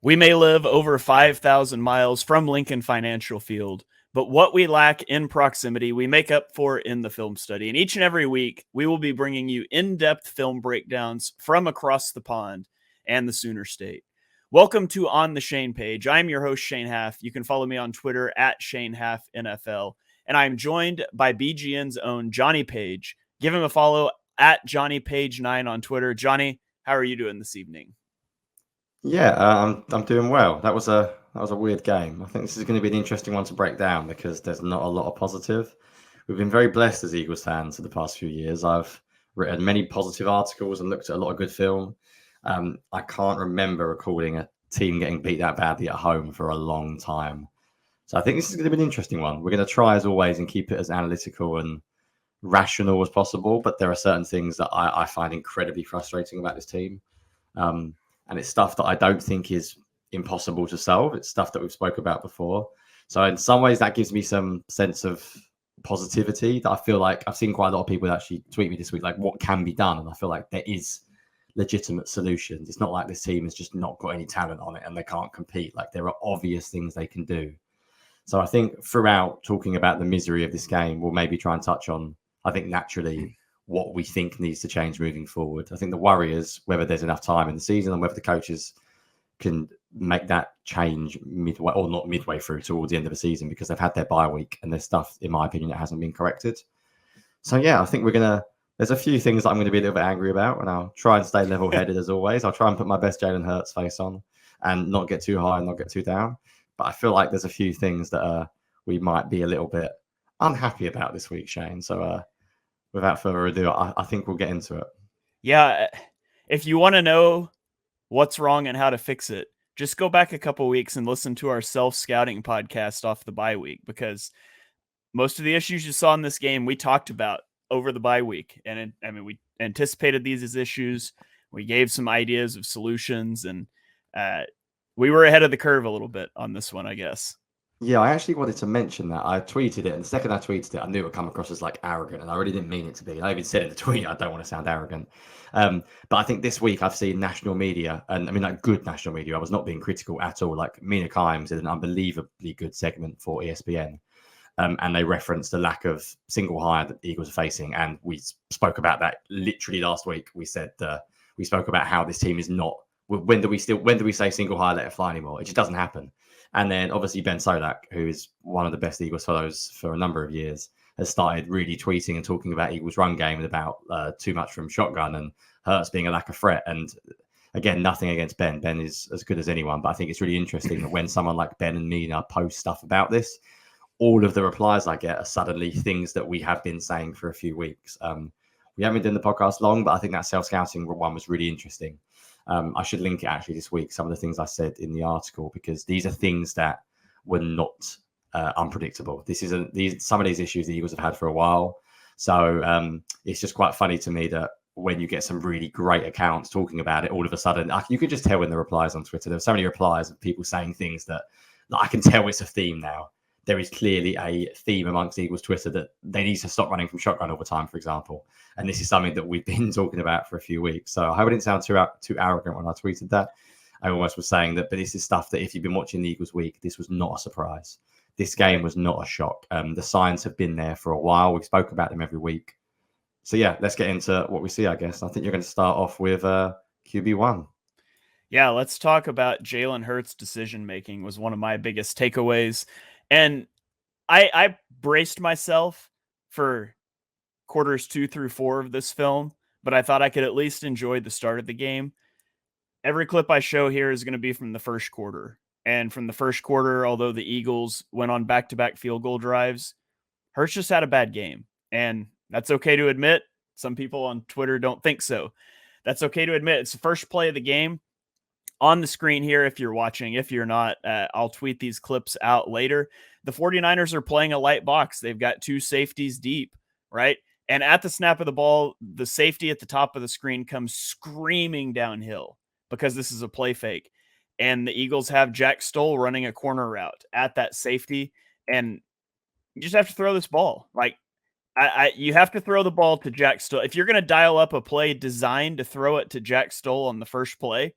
We may live over 5,000 miles from Lincoln Financial Field, but what we lack in proximity, we make up for in the film study. And each and every week, we will be bringing you in-depth film breakdowns from across the pond and the Sooner State. Welcome to On the Shane Page. I'm your host, Shane Haff. You can follow me on Twitter at Shane Haff NFL. And I'm joined by BGN's own Jonny Page. Give him a follow at Jonny Page 9 on Twitter. Jonny, how are you doing this evening? Yeah, I'm doing well. That was a weird game. I think this is going to be an interesting one to break down because there's not a lot of positive. We've been very blessed as Eagles fans for the past few years. I've written many positive articles and looked at a lot of good film. I can't remember recording a team getting beat that badly at home for a long time. So I think this is going to be an interesting one. We're going to try as always and keep it as analytical and rational as possible. But there are certain things that I find incredibly frustrating about this team. And it's stuff that I don't think is impossible to solve. It's stuff that we've spoke about before. So in some ways, that gives me some sense of positivity that I feel like I've seen quite a lot of people actually tweet me this week, like what can be done. And I feel like there is legitimate solutions. It's not like this team has just not got any talent on it and they can't compete. Like there are obvious things they can do. So I think throughout talking about the misery of this game, we'll maybe try and touch on, I think naturally, what we think needs to change moving forward. I think the worry is whether there's enough time in the season and whether the coaches can make that change midway or not midway through towards the end of the season because they've had their bye week and there's stuff, in my opinion, that hasn't been corrected. So, yeah, I think there's a few things that I'm going to be a little bit angry about and I'll try and stay level-headed as always. I'll try and put my best Jalen Hurts face on and not get too high and not get too down. But I feel like there's a few things that we might be a little bit unhappy about this week, Shane. So, without further ado, I think we'll get into it. Yeah, if you want to know what's wrong and how to fix it, just go back a couple weeks and listen to our self-scouting podcast off the bye week, because most of the issues you saw in this game, we talked about over the bye week. And we anticipated these as issues. We gave some ideas of solutions, and we were ahead of the curve a little bit on this one, I guess. Yeah, I actually wanted to mention that. I tweeted it, and the second I tweeted it, I knew it would come across as like arrogant, and I really didn't mean it to be. I even said in the tweet, I don't want to sound arrogant. But I think this week I've seen national media, and I mean like good national media. I was not being critical at all. Like Mina Kimes did an unbelievably good segment for ESPN, and they referenced the lack of single hire that the Eagles are facing, and we spoke about that literally last week. We said we spoke about how this team is not. When do we say single hire let it fly anymore? It just doesn't happen. And then obviously Ben Solak, who is one of the best Eagles fellows for a number of years, has started really tweeting and talking about Eagles run game and about too much from shotgun and Hurts being a lack of threat. And again, nothing against Ben. Ben is as good as anyone. But I think it's really interesting that when someone like Ben and Mina post stuff about this, all of the replies I get are suddenly things that we have been saying for a few weeks. We haven't been doing the podcast long, but I think that self-scouting one was really interesting. I should link it actually this week, some of the things I said in the article, because these are things that were not unpredictable. Some of these issues the Eagles have had for a while. So it's just quite funny to me that when you get some really great accounts talking about it, all of a sudden, you could just tell in the replies on Twitter, there were so many replies of people saying things that I can tell it's a theme now. There is clearly a theme amongst Eagles Twitter that they need to stop running from shotgun all the time, for example. And this is something that we've been talking about for a few weeks. So I hope I didn't sound too arrogant when I tweeted that. I almost was saying that, but this is stuff that if you've been watching the Eagles week, this was not a surprise. This game was not a shock. The signs have been there for a while. We spoke about them every week. So yeah, let's get into what we see, I guess. I think you're going to start off with QB1. Yeah, let's talk about Jalen Hurts' decision-making was one of my biggest takeaways. And I braced myself for quarters 2 through 4 of this film, but I thought I could at least enjoy the start of the game. Every clip I show here is going to be from the first quarter. And from the first quarter, although the Eagles went on back-to-back field goal drives, Hurts just had a bad game. And that's okay to admit. Some people on Twitter don't think so. That's okay to admit. It's the first play of the game. On the screen here, if you're watching, if you're not, I'll tweet these clips out later. The 49ers are playing a light box. They've got 2 safeties deep, right? And at the snap of the ball, the safety at the top of the screen comes screaming downhill because this is a play fake. And the Eagles have Jack Stoll running a corner route at that safety. And you just have to throw this ball. Like, you have to throw the ball to Jack Stoll. If you're going to dial up a play designed to throw it to Jack Stoll on the first play,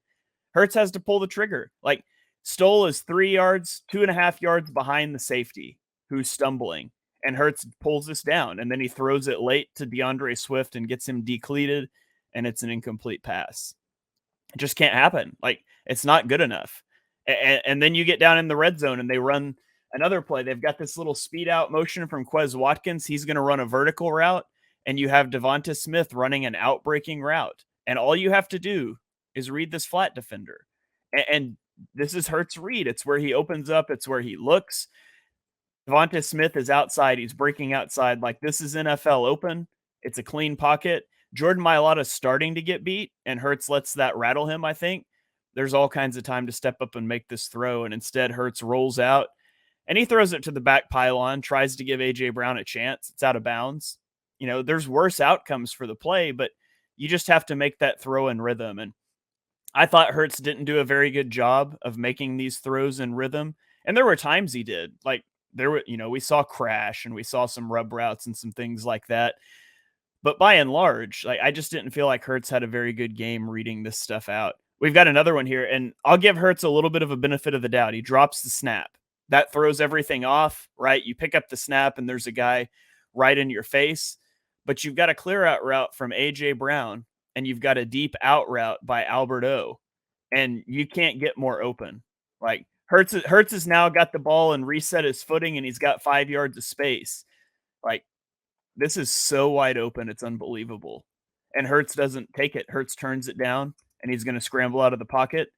Hurts has to pull the trigger. Like, Stoll is 3 yards, 2.5 yards behind the safety who's stumbling. And Hurts pulls this down, and then he throws it late to DeAndre Swift and gets him decleated, and it's an incomplete pass. It just can't happen. Like, it's not good enough. And then you get down in the red zone, and they run another play. They've got this little speed out motion from Quez Watkins. He's going to run a vertical route, and you have Devonta Smith running an out-breaking route. And all you have to do is read this flat defender. And this is Hurts' read. It's where he opens up. It's where he looks. Devonta Smith is outside. He's breaking outside. Like, this is NFL open. It's a clean pocket. Jordan Mailata's starting to get beat, and Hurts lets that rattle him, I think. There's all kinds of time to step up and make this throw, and instead Hurts rolls out, and he throws it to the back pylon, tries to give A.J. Brown a chance. It's out of bounds. You know, there's worse outcomes for the play, but you just have to make that throw in rhythm. And I thought Hurts didn't do a very good job of making these throws in rhythm, and there were times he did. Like, there were, you know, we saw crash and we saw some rub routes and some things like that. But by and large, like, I just didn't feel like Hurts had a very good game reading this stuff out. We've got another one here, and I'll give Hurts a little bit of a benefit of the doubt. He drops the snap. That throws everything off, right? You pick up the snap, and there's a guy right in your face. But you've got a clear out route from A.J. Brown, and you've got a deep out route by Albert O. And you can't get more open. Like, Hurts has now got the ball and reset his footing, and he's got 5 yards of space. Like, this is so wide open, it's unbelievable. And Hurts doesn't take it. Hurts turns it down, and he's going to scramble out of the pocket,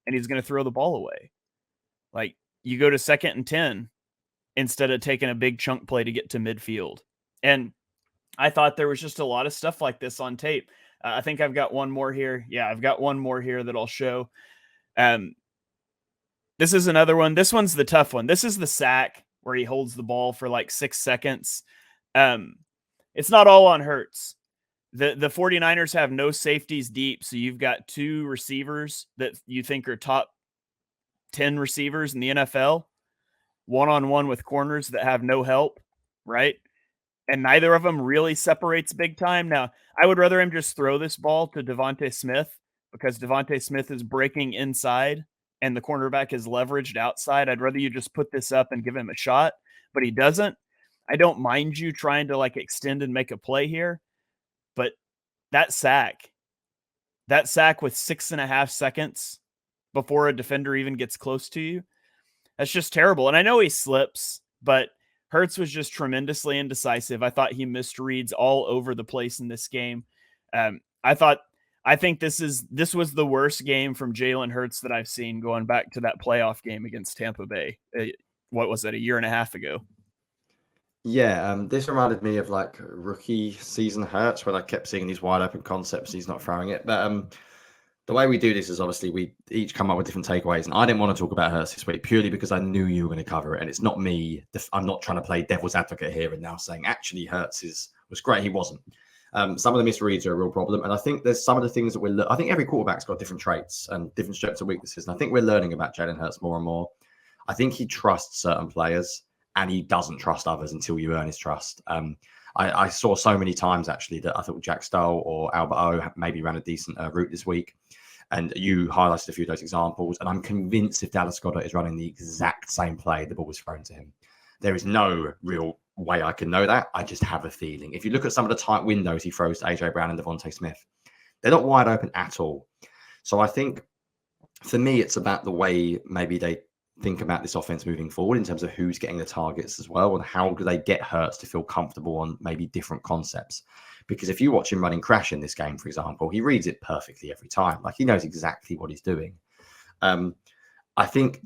and he's going to throw the ball away. Like, you go to 2nd and 10 instead of taking a big chunk play to get to midfield. And I thought there was just a lot of stuff like this on tape. I think I've got one more here. Yeah, I've got one more here that I'll show. This is another one. This one's the tough one. This is the sack where he holds the ball for like 6 seconds. It's not all on Hurts. The 49ers have no safeties deep, so you've got 2 receivers that you think are top 10 receivers in the NFL, one-on-one with corners that have no help, right? And neither of them really separates big time. Now, I would rather him just throw this ball to Devonta Smith, because Devonta Smith is breaking inside and the cornerback is leveraged outside. I'd rather you just put this up and give him a shot, but he doesn't. I don't mind you trying to like extend and make a play here, but that sack with 6.5 seconds before a defender even gets close to you, that's just terrible. And I know he slips, but Hurts was just tremendously indecisive. I thought he missed reads all over the place in this game. I think this was the worst game from Jalen Hurts that I've seen, going back to that playoff game against Tampa Bay. What was that, a year and a half ago? Yeah, this reminded me of like rookie season Hurts, when I kept seeing these wide open concepts. He's not throwing it. But the way we do this is obviously we each come up with different takeaways. And I didn't want to talk about Hurts this week purely because I knew you were going to cover it. And it's not me. I'm not trying to play devil's advocate here and now saying actually Hurts was great. He wasn't. Some of the misreads are a real problem. And I think there's some of the things that I think every quarterback's got different traits and different strengths and weaknesses. And I think we're learning about Jalen Hurts more and more. I think he trusts certain players, and he doesn't trust others until you earn his trust. I saw so many times, actually, that I thought Jack Stoll or Albert O maybe ran a decent route this week. And you highlighted a few of those examples. And I'm convinced if Dallas Goedert is running the exact same play, the ball was thrown to him. There is no real way I can know that. I just have a feeling. If you look at some of the tight windows he throws to A.J. Brown and Devonta Smith, they're not wide open at all. So I think, for me, it's about the way maybe they think about this offense moving forward in terms of who's getting the targets as well, and how do they get Hurts to feel comfortable on maybe different concepts. Because if you watch him running crash in this game, for example, he reads it perfectly every time. Like, he knows exactly what he's doing. I think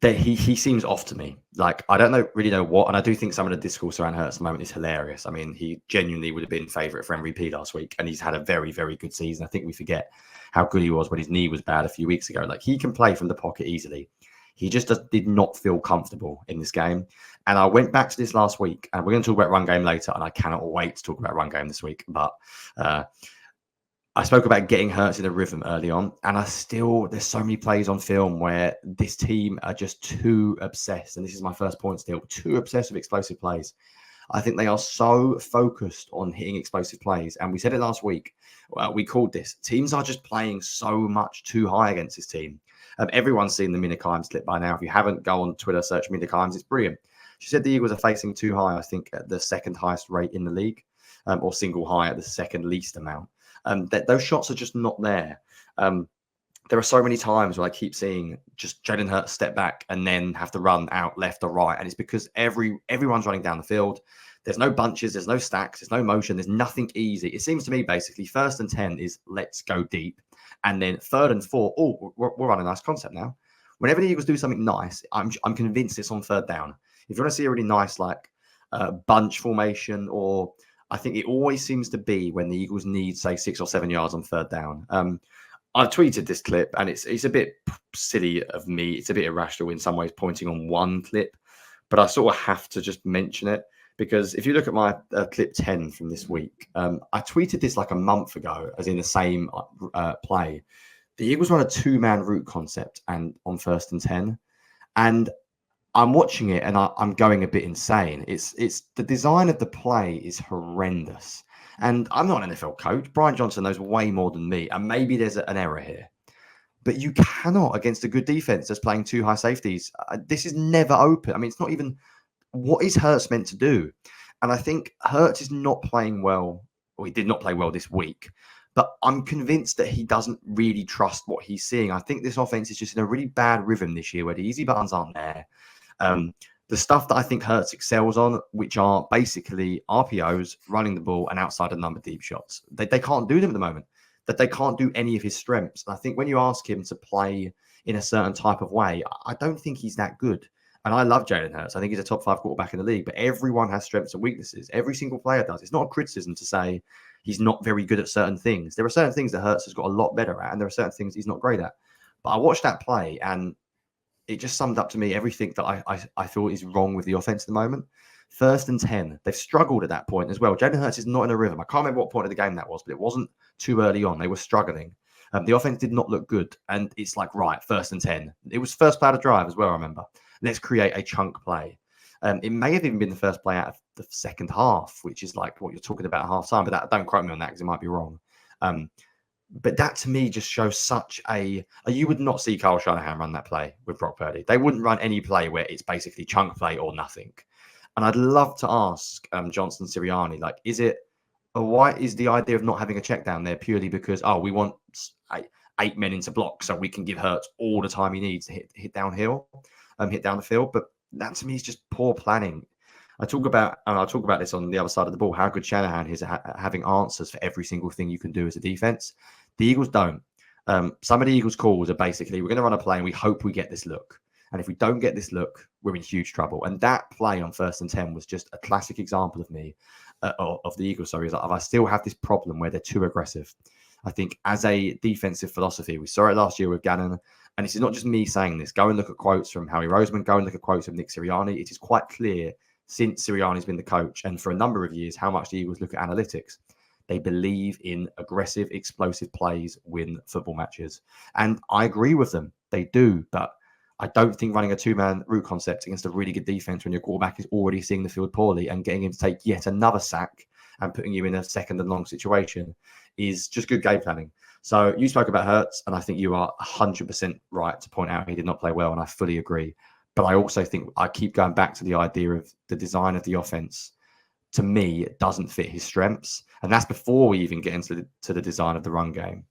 that he seems off to me. Like, I don't really know what, and I do think some of the discourse around Hurts at the moment is hilarious. I mean, he genuinely would have been favourite for MVP last week, and he's had a very, very good season. I think we forget how good he was when his knee was bad a few weeks ago. Like, he can play from the pocket easily. He just did not feel comfortable in this game. And I went back to this last week, and we're going to talk about run game later, and I cannot wait to talk about run game this week. But I spoke about getting Hurts in a rhythm early on, and there's so many plays on film where this team are just too obsessed. And this is my first point still, too obsessed with explosive plays. I think they are so focused on hitting explosive plays. And we said it last week. We called this. Teams are just playing so much too high against this team. Everyone's seen the Mina Kimes clip by now. If you haven't, go on Twitter, search Mina Kimes. It's brilliant. She said the Eagles are facing too high, I think, at the second highest rate in the league, or single high at the second least amount. Those shots are just not there. There are so many times where I keep seeing just Jalen Hurts step back and then have to run out left or right. And it's because everyone's running down the field. There's no bunches, there's no stacks, there's no motion, there's nothing easy. It seems to me basically 1st and 10 is let's go deep. And then 3rd and 4, we're running a nice concept now. Whenever the Eagles do something nice, I'm convinced it's on 3rd down. If you want to see a really nice bunch formation, or I think it always seems to be when the Eagles need, say, 6 or 7 yards on 3rd down. I've tweeted this clip, and it's a bit silly of me. It's a bit irrational in some ways, pointing on one clip, but I sort of have to just mention it because if you look at my clip 10 from this week, I tweeted this like a month ago, as in the same play. The Eagles run a 2-man route concept and on 1st and 10, and I'm watching it and I'm going a bit insane. It's the design of the play is horrendous. And I'm not an NFL coach. Brian Johnson knows way more than me. And maybe there's an error here. But you cannot, against a good defense that's playing 2 high safeties. This is never open. I mean, it's not even what is Hurts meant to do. And I think Hurts is not playing well, or he did not play well this week. But I'm convinced that he doesn't really trust what he's seeing. I think this offense is just in a really bad rhythm this year where the easy buttons aren't there. The stuff that I think Hurts excels on, which are basically RPOs, running the ball, and outside of number deep shots. They can't do them at the moment. That they can't do any of his strengths. And I think when you ask him to play in a certain type of way, I don't think he's that good. And I love Jalen Hurts. I think he's a top 5 quarterback in the league, but everyone has strengths and weaknesses. Every single player does. It's not a criticism to say he's not very good at certain things. There are certain things that Hurts has got a lot better at, and there are certain things he's not great at. But I watched that play, and it just summed up to me everything that I thought is wrong with the offense at the moment. 1st and 10. They've struggled at that point as well. Jalen Hurts is not in a rhythm. I can't remember what point of the game that was, but it wasn't too early on. They were struggling. The offense did not look good. And it's like, right, 1st and 10. It was first play out of drive as well, I remember. Let's create a chunk play. It may have even been the first play out of the second half, which is like what you're talking about at half time. But don't quote me on that because it might be wrong. But that to me just shows such you would not see Kyle Shanahan run that play with Brock Purdy. They wouldn't run any play where it's basically chunk play or nothing. And I'd love to ask Johnson Sirianni, like, why is the idea of not having a check down there purely because, we want 8 men into block so we can give Hurts all the time he needs to hit downhill, hit down the field. But that to me is just poor planning. I'll talk about this on the other side of the ball, how good Shanahan is at having answers for every single thing you can do as a defense. The Eagles don't. Some of the Eagles' calls are basically, we're going to run a play and we hope we get this look. And if we don't get this look, we're in huge trouble. And that play on 1st and 10 was just a classic example of the Eagles. Sorry, I still have this problem where they're too aggressive. I think as a defensive philosophy, we saw it last year with Gannon. And this is not just me saying this. Go and look at quotes from Howie Roseman. Go and look at quotes from Nick Sirianni. It is quite clear since Sirianni's been the coach and for a number of years how much the Eagles look at analytics. They believe in aggressive, explosive plays win football matches. And I agree with them. They do. But I don't think running a 2-man route concept against a really good defense when your quarterback is already seeing the field poorly and getting him to take yet another sack and putting you in a 2nd and long situation is just good game planning. So you spoke about Hurts, and I think you are 100% right to point out he did not play well, and I fully agree. But I also think I keep going back to the idea of the design of the offense. To me, it doesn't fit his strengths. And that's before we even get into the design of the run game.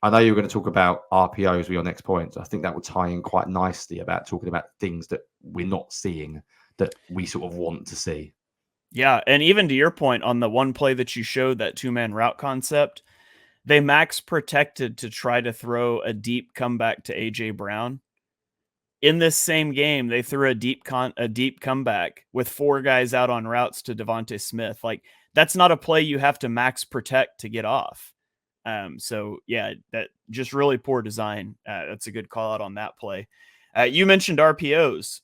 I know you were going to talk about RPOs with your next point. I think that would tie in quite nicely about talking about things that we're not seeing that we sort of want to see. Yeah, and even to your point on the one play that you showed, that 2-man route concept, they max protected to try to throw a deep comeback to A.J. Brown. In this same game, they threw a deep comeback with 4 guys out on routes to Devontae Smith. Like, that's not a play you have to max protect to get off. So yeah, that just really poor design. That's a good call out on that play. You mentioned RPOs,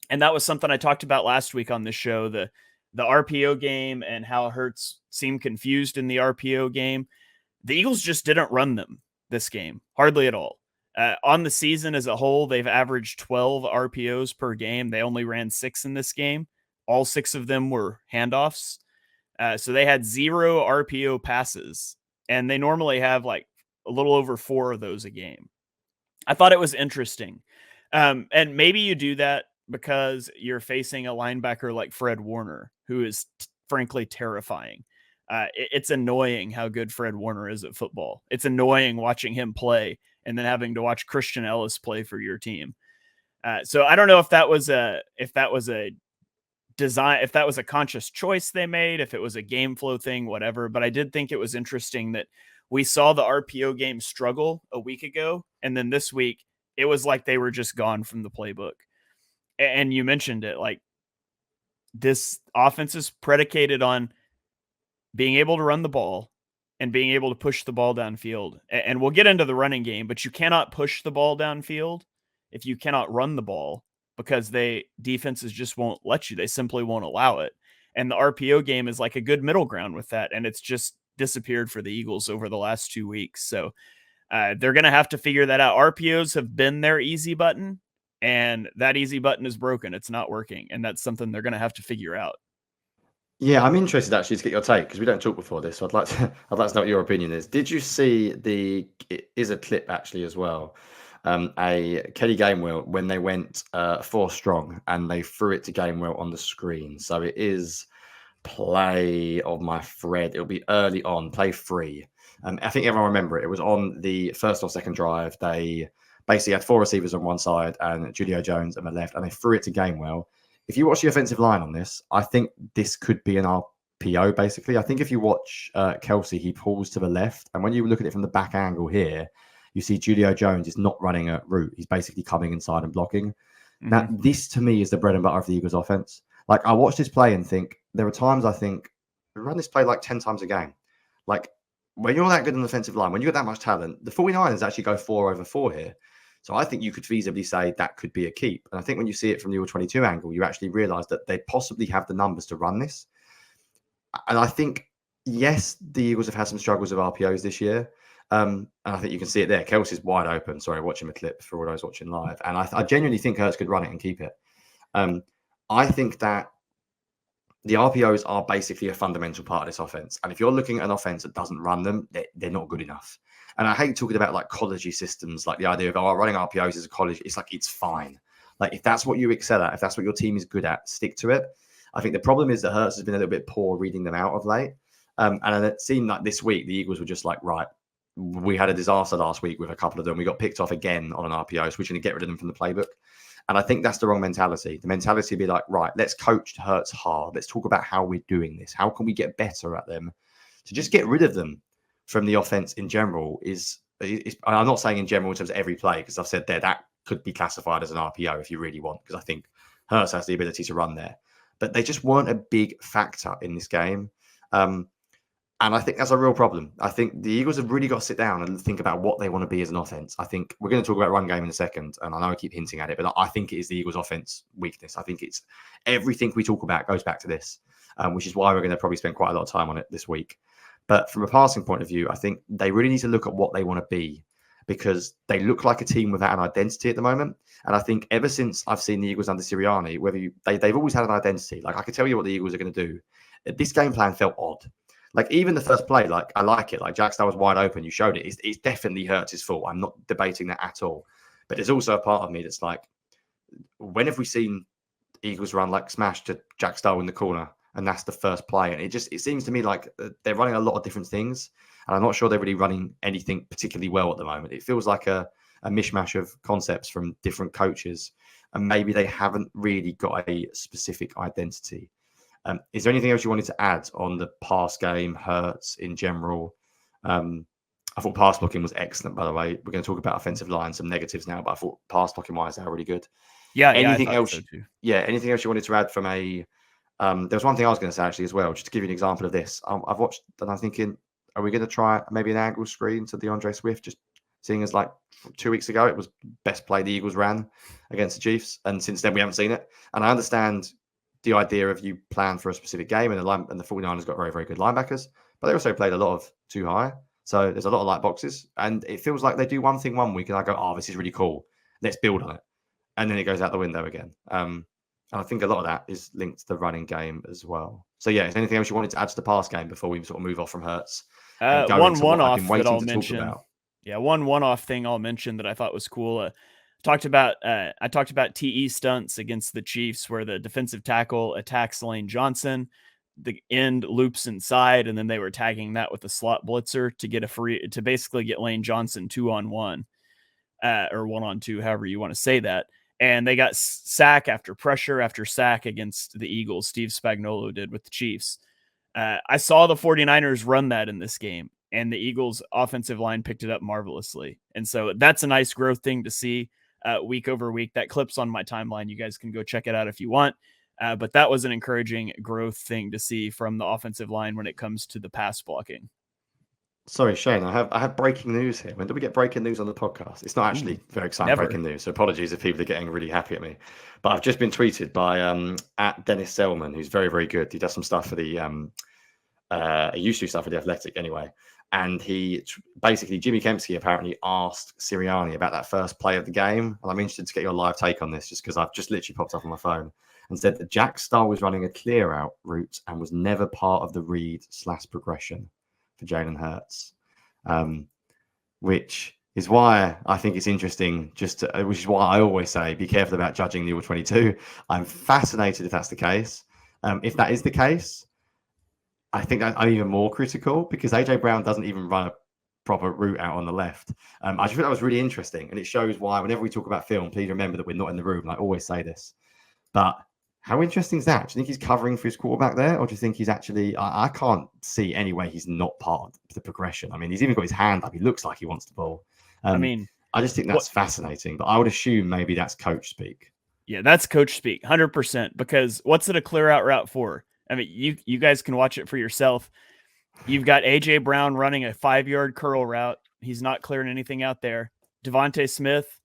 and that was something I talked about last week on this show, the RPO game and how Hurts seemed confused in the RPO game. The Eagles just didn't run them this game, hardly at all. On the season as a whole, they've averaged 12 RPOs per game. They only ran 6 in this game. All 6 of them were handoffs. So they had 0 RPO passes, and they normally have like a little over 4 of those a game. I thought it was interesting. And maybe you do that because you're facing a linebacker like Fred Warner, who is frankly terrifying. It's annoying how good Fred Warner is at football. It's annoying watching him play and then having to watch Christian Ellis play for your team. So I don't know if that was a design, if that was a conscious choice they made, if it was a game flow thing, whatever. But I did think it was interesting that we saw the RPO game struggle a week ago, and then this week it was like they were just gone from the playbook. And you mentioned it, like this offense is predicated on being able to run the ball and being able to push the ball downfield. And we'll get into the running game, but you cannot push the ball downfield if you cannot run the ball, because defenses just won't let you. They simply won't allow it. And the RPO game is like a good middle ground with that. And it's just disappeared for the Eagles over the last 2 weeks. So they're going to have to figure that out. RPOs have been their easy button, and that easy button is broken. It's not working. And that's something they're going to have to figure out. Yeah, I'm interested actually to get your take because we don't talk before this. So I'd like to know what your opinion is. Did you see it is a clip actually as well? A Kelly Gamewell when they went 4 strong and they threw it to Gamewell on the screen. So it is play of my Fred. It'll be early on, play 3. I think everyone remember it. It was on the first or second drive. They basically had 4 receivers on one side and Julio Jones on the left, and they threw it to Gamewell. If you watch the offensive line on this, I think this could be an RPO, basically. I think if you watch Kelsey, he pulls to the left. And when you look at it from the back angle here, you see Julio Jones is not running a route. He's basically coming inside and blocking. Mm-hmm. Now, this to me is the bread and butter of the Eagles offense. Like, I watch this play and think, there are times I think, we run this play like 10 times a game. Like, when you're that good on the offensive line, when you've got that much talent, the 49ers actually go 4 over 4 here. So I think you could feasibly say that could be a keep. And I think when you see it from the all-22 angle, you actually realize that they possibly have the numbers to run this. And I think, yes, the Eagles have had some struggles with RPOs this year. And I think you can see it there. Kelsey's wide open. Sorry, watching the clip for all those watching live. And I genuinely think Hurts could run it and keep it. I think that the RPOs are basically a fundamental part of this offense. And if you're looking at an offense that doesn't run them, they're not good enough. And I hate talking about like college systems, like the idea of running RPOs as a college. It's like, it's fine. Like if that's what you excel at, if that's what your team is good at, stick to it. I think the problem is that Hurts has been a little bit poor reading them out of late. And it seemed like this week, the Eagles were just like, right, we had a disaster last week with a couple of them. We got picked off again on an RPO, so we're going to get rid of them from the playbook. And I think that's the wrong mentality. The mentality would be like, right, let's coach Hurts hard. Let's talk about how we're doing this. How can we get better at them? To just get rid of them from the offense in general is I'm not saying in general in terms of every play, because I've said there that could be classified as an RPO if you really want, because I think Hurts has the ability to run there. But they just weren't a big factor in this game. And I think that's a real problem. I think the Eagles have really got to sit down and think about what they want to be as an offense. I think we're going to talk about run game in a second, and I know I keep hinting at it, but I think it is the Eagles' offense weakness. I think it's everything we talk about goes back to this, which is why we're going to probably spend quite a lot of time on it this week. But from a passing point of view, I think they really need to look at what they want to be, because they look like a team without an identity at the moment. And I think ever since I've seen the Eagles under Sirianni, they've always had an identity. Like I can tell you what the Eagles are going to do. This game plan felt odd. Like even the first play, like I like it. Like Jack Star was wide open. You showed it. It's definitely Hurts' fault. I'm not debating that at all. But there's also a part of me that's like, when have we seen Eagles run like smash to Jack Star in the corner? And that's the first play. And it seems to me like they're running a lot of different things. And I'm not sure they're really running anything particularly well at the moment. It feels like a mishmash of concepts from different coaches. And maybe they haven't really got a specific identity. Is there anything else you wanted to add on the pass game, Hurts in general? I thought pass blocking was excellent, by the way. We're going to talk about offensive line, some negatives now, but I thought pass blocking wise, they were really good. Yeah. Anything else? So too. Yeah. Anything else you wanted to add from a? There was one thing I was going to say actually as well, just to give you an example of this. I've watched and I'm thinking, are we going to try maybe an angle screen to DeAndre Swift? Just seeing as like 2 weeks ago, it was best play the Eagles ran against the Chiefs, and since then we haven't seen it. And I understand the idea of you plan for a specific game, and the 49ers got very, very good linebackers, but they also played a lot of too high. So there's a lot of light boxes, and it feels like they do one thing one week and I go, oh, this is really cool. Let's build on it. And then it goes out the window again. And I think a lot of that is linked to the running game as well. So yeah, is there anything else you wanted to add to the pass game before we sort of move off from Hurts? One off that I'll mention. Yeah, one one-off thing I'll mention that I thought was cool. I talked about TE stunts against the Chiefs where the defensive tackle attacks Lane Johnson, the end loops inside, and then they were tagging that with a slot blitzer to get to basically get Lane Johnson 2-on-1 or 1-on-2, however you want to say that. And they got sack after pressure after sack against the Eagles. Steve Spagnuolo did with the Chiefs. I saw the 49ers run that in this game, and the Eagles offensive line picked it up marvelously. And so that's a nice growth thing to see week over week. That clip's on my timeline. You guys can go check it out if you want. But that was an encouraging growth thing to see from the offensive line when it comes to the pass blocking. Sorry, Shane, I have breaking news here. When do we get breaking news on the podcast? It's not actually very exciting breaking news, so apologies if people are getting really happy at me. But I've just been tweeted by at Dennis Selman, who's very, very good. He does some stuff for the he used to do stuff for the Athletic anyway. And basically Jimmy Kempski apparently asked Sirianni about that first play of the game. And I'm interested to get your live take on this, just because I've just literally popped up on my phone and said that Jack Starr was running a clear out route and was never part of the read/progression for Jalen Hurts, which is why I think it's interesting. Which is why I always say be careful about judging the All-22. I'm fascinated if that's the case. If that is the case, I think I'm even more critical because AJ Brown doesn't even run a proper route out on the left. I just think that was really interesting, and it shows why whenever we talk about film, please remember that we're not in the room. I always say this, but how interesting is that? Do you think he's covering for his quarterback there, or do you think he's actually? I can't see any way he's not part of the progression. I mean, he's even got his hand up. He looks like he wants the ball. I just think that's fascinating. But I would assume maybe that's coach speak. Yeah, that's coach speak, 100%. Because what's it a clear out route for? I mean, you guys can watch it for yourself. You've got AJ Brown running a 5-yard curl route. He's not clearing anything out there. Devontae Smith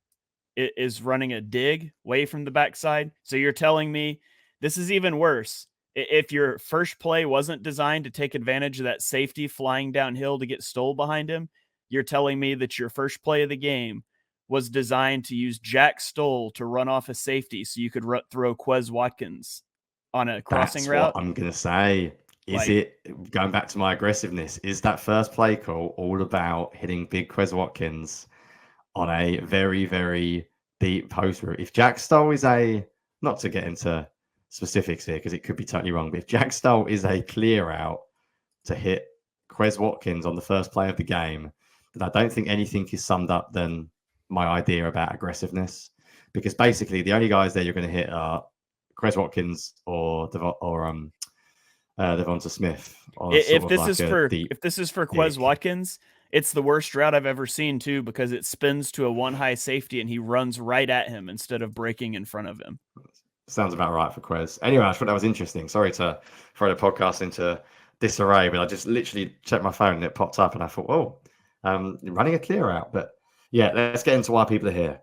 is running a dig way from the backside. So you're telling me this is even worse. If your first play wasn't designed to take advantage of that safety flying downhill to get Stoll behind him, you're telling me that your first play of the game was designed to use Jack Stoll to run off a safety so you could throw Quez Watkins on a crossing route. That's what I'm going to say. Is it, going back to my aggressiveness, is that first play call all about hitting big Quez Watkins on a very, very deep post route? If Jack Stoll is not to get into specifics here because it could be totally wrong, but if Jack Stoll is a clear out to hit Quez Watkins on the first play of the game, then I don't think anything is summed up than my idea about aggressiveness. Because basically the only guys there you're going to hit are Quez Watkins or Devonta Smith. If this is for Quez Watkins, it's the worst route I've ever seen too, because it spins to a one high safety and he runs right at him instead of breaking in front of him. Sounds about right for Quez. Anyway, I thought that was interesting. Sorry to throw the podcast into disarray, but I just literally checked my phone and it popped up and I thought, oh, running a clear out. But yeah, let's get into why people are here.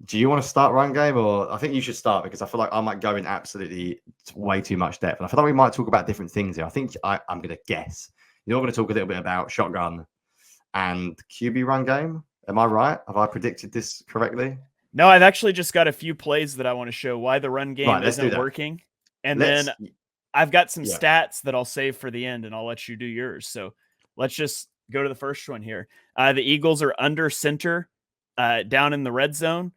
Do you want to start run game, or I think you should start because I feel like I might go in absolutely way too much depth. And I feel like we might talk about different things here. I think I'm going to guess. You're going to talk a little bit about shotgun and QB run game. Am I right? Have I predicted this correctly? No, I've actually just got a few plays that I want to show why the run game isn't working. And then I've got some stats that I'll save for the end and I'll let you do yours. So let's just go to the first one here. The Eagles are under center down in the red zone.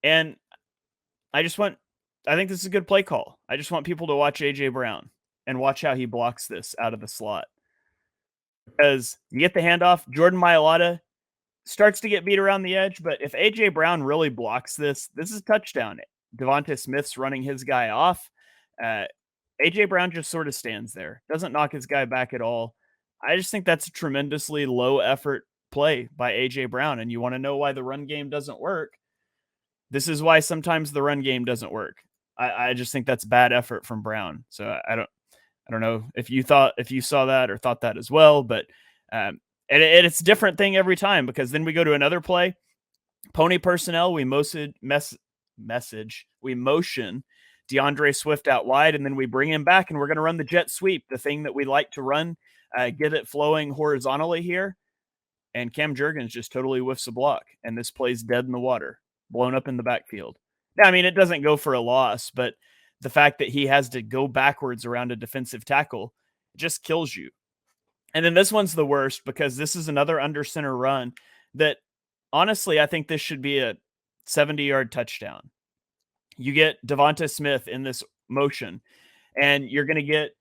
And I think this is a good play call. I just want people to watch AJ Brown and watch how he blocks this out of the slot. Because you get the handoff, Jordan Mailata starts to get beat around the edge, but if AJ Brown really blocks this is a touchdown. Devonta Smith's running his guy off. AJ Brown just sort of stands there, doesn't knock his guy back at all. I just think that's a tremendously low effort play by AJ Brown. And you want to know why the run game doesn't work? This is why sometimes the run game doesn't work. I just think that's bad effort from Brown. So I don't know if you saw that or thought that as well, but it's a different thing every time, because then we go to another play, pony personnel. We motion DeAndre Swift out wide, and then we bring him back and we're going to run the jet sweep, the thing that we like to run, get it flowing horizontally here. And Cam Jurgens just totally whiffs a block, and this play's dead in the water, blown up in the backfield. Now, I mean, it doesn't go for a loss, but the fact that he has to go backwards around a defensive tackle just kills you. And then this one's the worst because this is another under center run that honestly, I think this should be a 70-yard touchdown. You get Devonta Smith in this motion, and you're going to get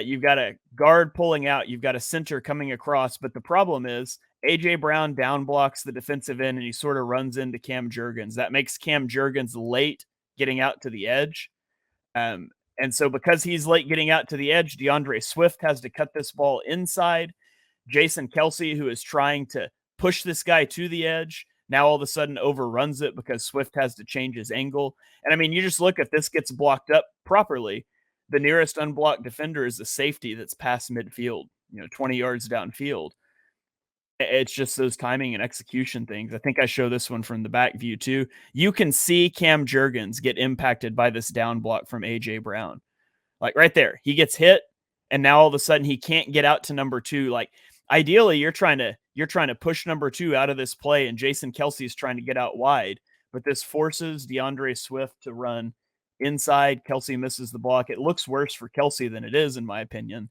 you've got a guard pulling out, you've got a center coming across, but the problem is AJ Brown down blocks the defensive end and he sort of runs into Cam Jurgens. That makes Cam Jurgens late getting out to the edge. And so because he's late getting out to the edge, DeAndre Swift has to cut this ball inside. Jason Kelsey, who is trying to push this guy to the edge, now all of a sudden overruns it because Swift has to change his angle. And I mean, you just look, if this gets blocked up properly, the nearest unblocked defender is a safety that's past midfield, 20 yards downfield. It's just those timing and execution things. I think I show this one from the back view too. You can see Cam Jurgens get impacted by this down block from AJ Brown. Like right there, he gets hit, and now all of a sudden he can't get out to number 2. Like ideally, you're trying to push number 2 out of this play, and Jason Kelsey is trying to get out wide, but this forces DeAndre Swift to run inside. Kelsey misses the block. It looks worse for Kelsey than it is, in my opinion,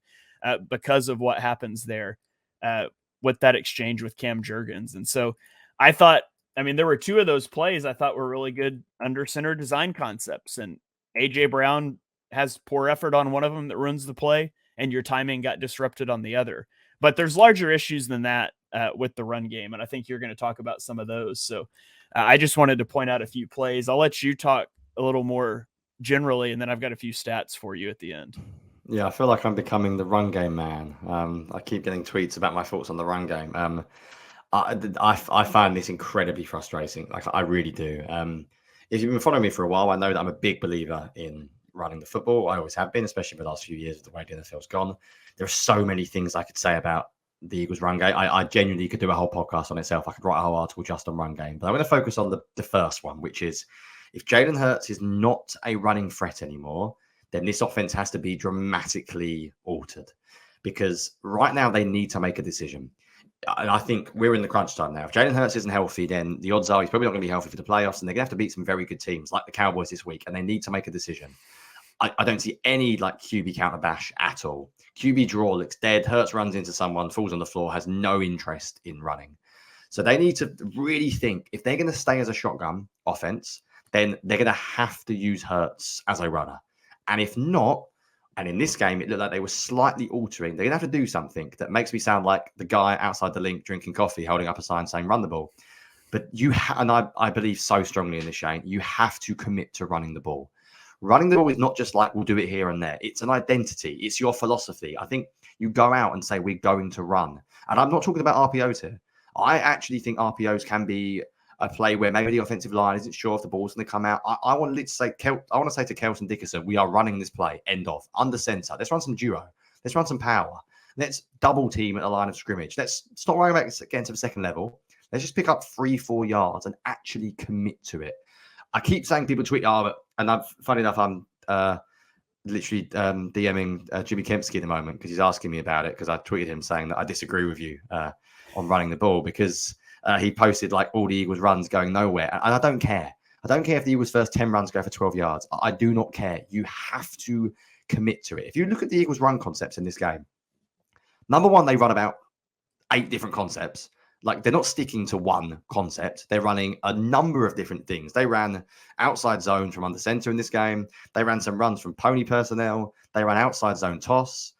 because of what happens there with that exchange with Cam Jurgens. And so I thought, I mean, there were 2 of those plays I thought were really good under center design concepts, and AJ Brown has poor effort on one of them that ruins the play, and your timing got disrupted on the other. But there's larger issues than that with the run game, and I think you're going to talk about some of those. So I just wanted to point out a few plays. I'll let you talk a little more generally, and then I've got a few stats for you at the end. Yeah, I feel like I'm becoming the run game man. I keep getting tweets about my thoughts on the run game. I find this incredibly frustrating. Like I really do. If you've been following me for a while, I know that I'm a big believer in running the football. I always have been, especially in the last few years with the way the NFL's gone. There are so many things I could say about the Eagles run game. I genuinely could do a whole podcast on itself. I could write a whole article just on run game. But I'm going to focus on the first one, which is if Jalen Hurts is not a running threat anymore, then this offense has to be dramatically altered, because right now they need to make a decision. And I think we're in the crunch time now. If Jalen Hurts isn't healthy, then the odds are he's probably not going to be healthy for the playoffs, and they're going to have to beat some very good teams like the Cowboys this week, and they need to make a decision. I don't see any like QB counter bash at all. QB draw looks dead. Hurts runs into someone, falls on the floor, has no interest in running. So they need to really think, if they're going to stay as a shotgun offense, then they're going to have to use Hurts as a runner. And if not, and in this game, it looked like they were slightly altering, they're going to have to do something that makes me sound like the guy outside the link drinking coffee, holding up a sign saying, run the ball. But I believe so strongly in this, Shane, you have to commit to running the ball. Running the ball is not just like, we'll do it here and there. It's an identity. It's your philosophy. I think you go out and say, we're going to run. And I'm not talking about RPOs here. I actually think RPOs can be a play where maybe the offensive line isn't sure if the ball's going to come out. I want to say to Kelson Dickerson, we are running this play, end of, under center. Let's run some duo. Let's run some power. Let's double team at the line of scrimmage. Let's stop worrying about getting to the second level. Let's just pick up 3-4 yards and actually commit to it. I keep saying people tweet, funny enough, I'm literally DMing Jimmy Kempski at the moment because he's asking me about it, because I tweeted him saying that I disagree with you on running the ball, because he posted like all the Eagles runs going nowhere. And I don't care. I don't care if the Eagles' first 10 runs go for 12 yards. I do not care. You have to commit to it. If you look at the Eagles' run concepts in this game, number one, they run about 8 different concepts. Like, they're not sticking to one concept. They're running a number of different things. They ran outside zone from under center in this game. They ran some runs from pony personnel. They ran outside zone toss.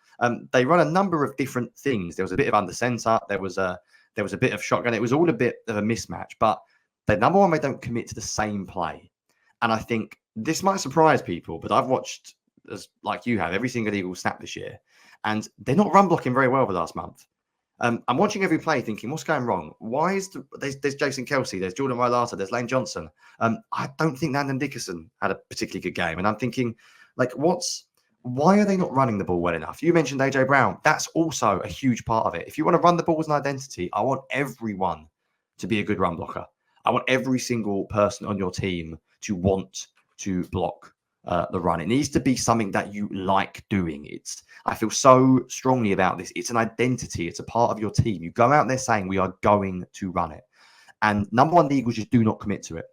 They run a number of different things. There was a bit of under center. There was a bit of shotgun. It was all a bit of a mismatch. But the number one, they don't commit to the same play. And I think this might surprise people, but I've watched, like you have, every single Eagles snap this year. And they're not run blocking very well the last month. I'm watching every play thinking, what's going wrong? Why is there's Jason Kelsey, there's Jordan Mailata, there's Lane Johnson. I don't think Landon Dickerson had a particularly good game. And I'm thinking, like, why are they not running the ball well enough? You mentioned AJ Brown. That's also a huge part of it. If you want to run the ball as an identity, I want everyone to be a good run blocker. I want every single person on your team to want to block the run. It needs to be something that you like doing. I feel so strongly about this. It's an identity. It's a part of your team. You go out there saying, we are going to run it. And number one, the Eagles just do not commit to it.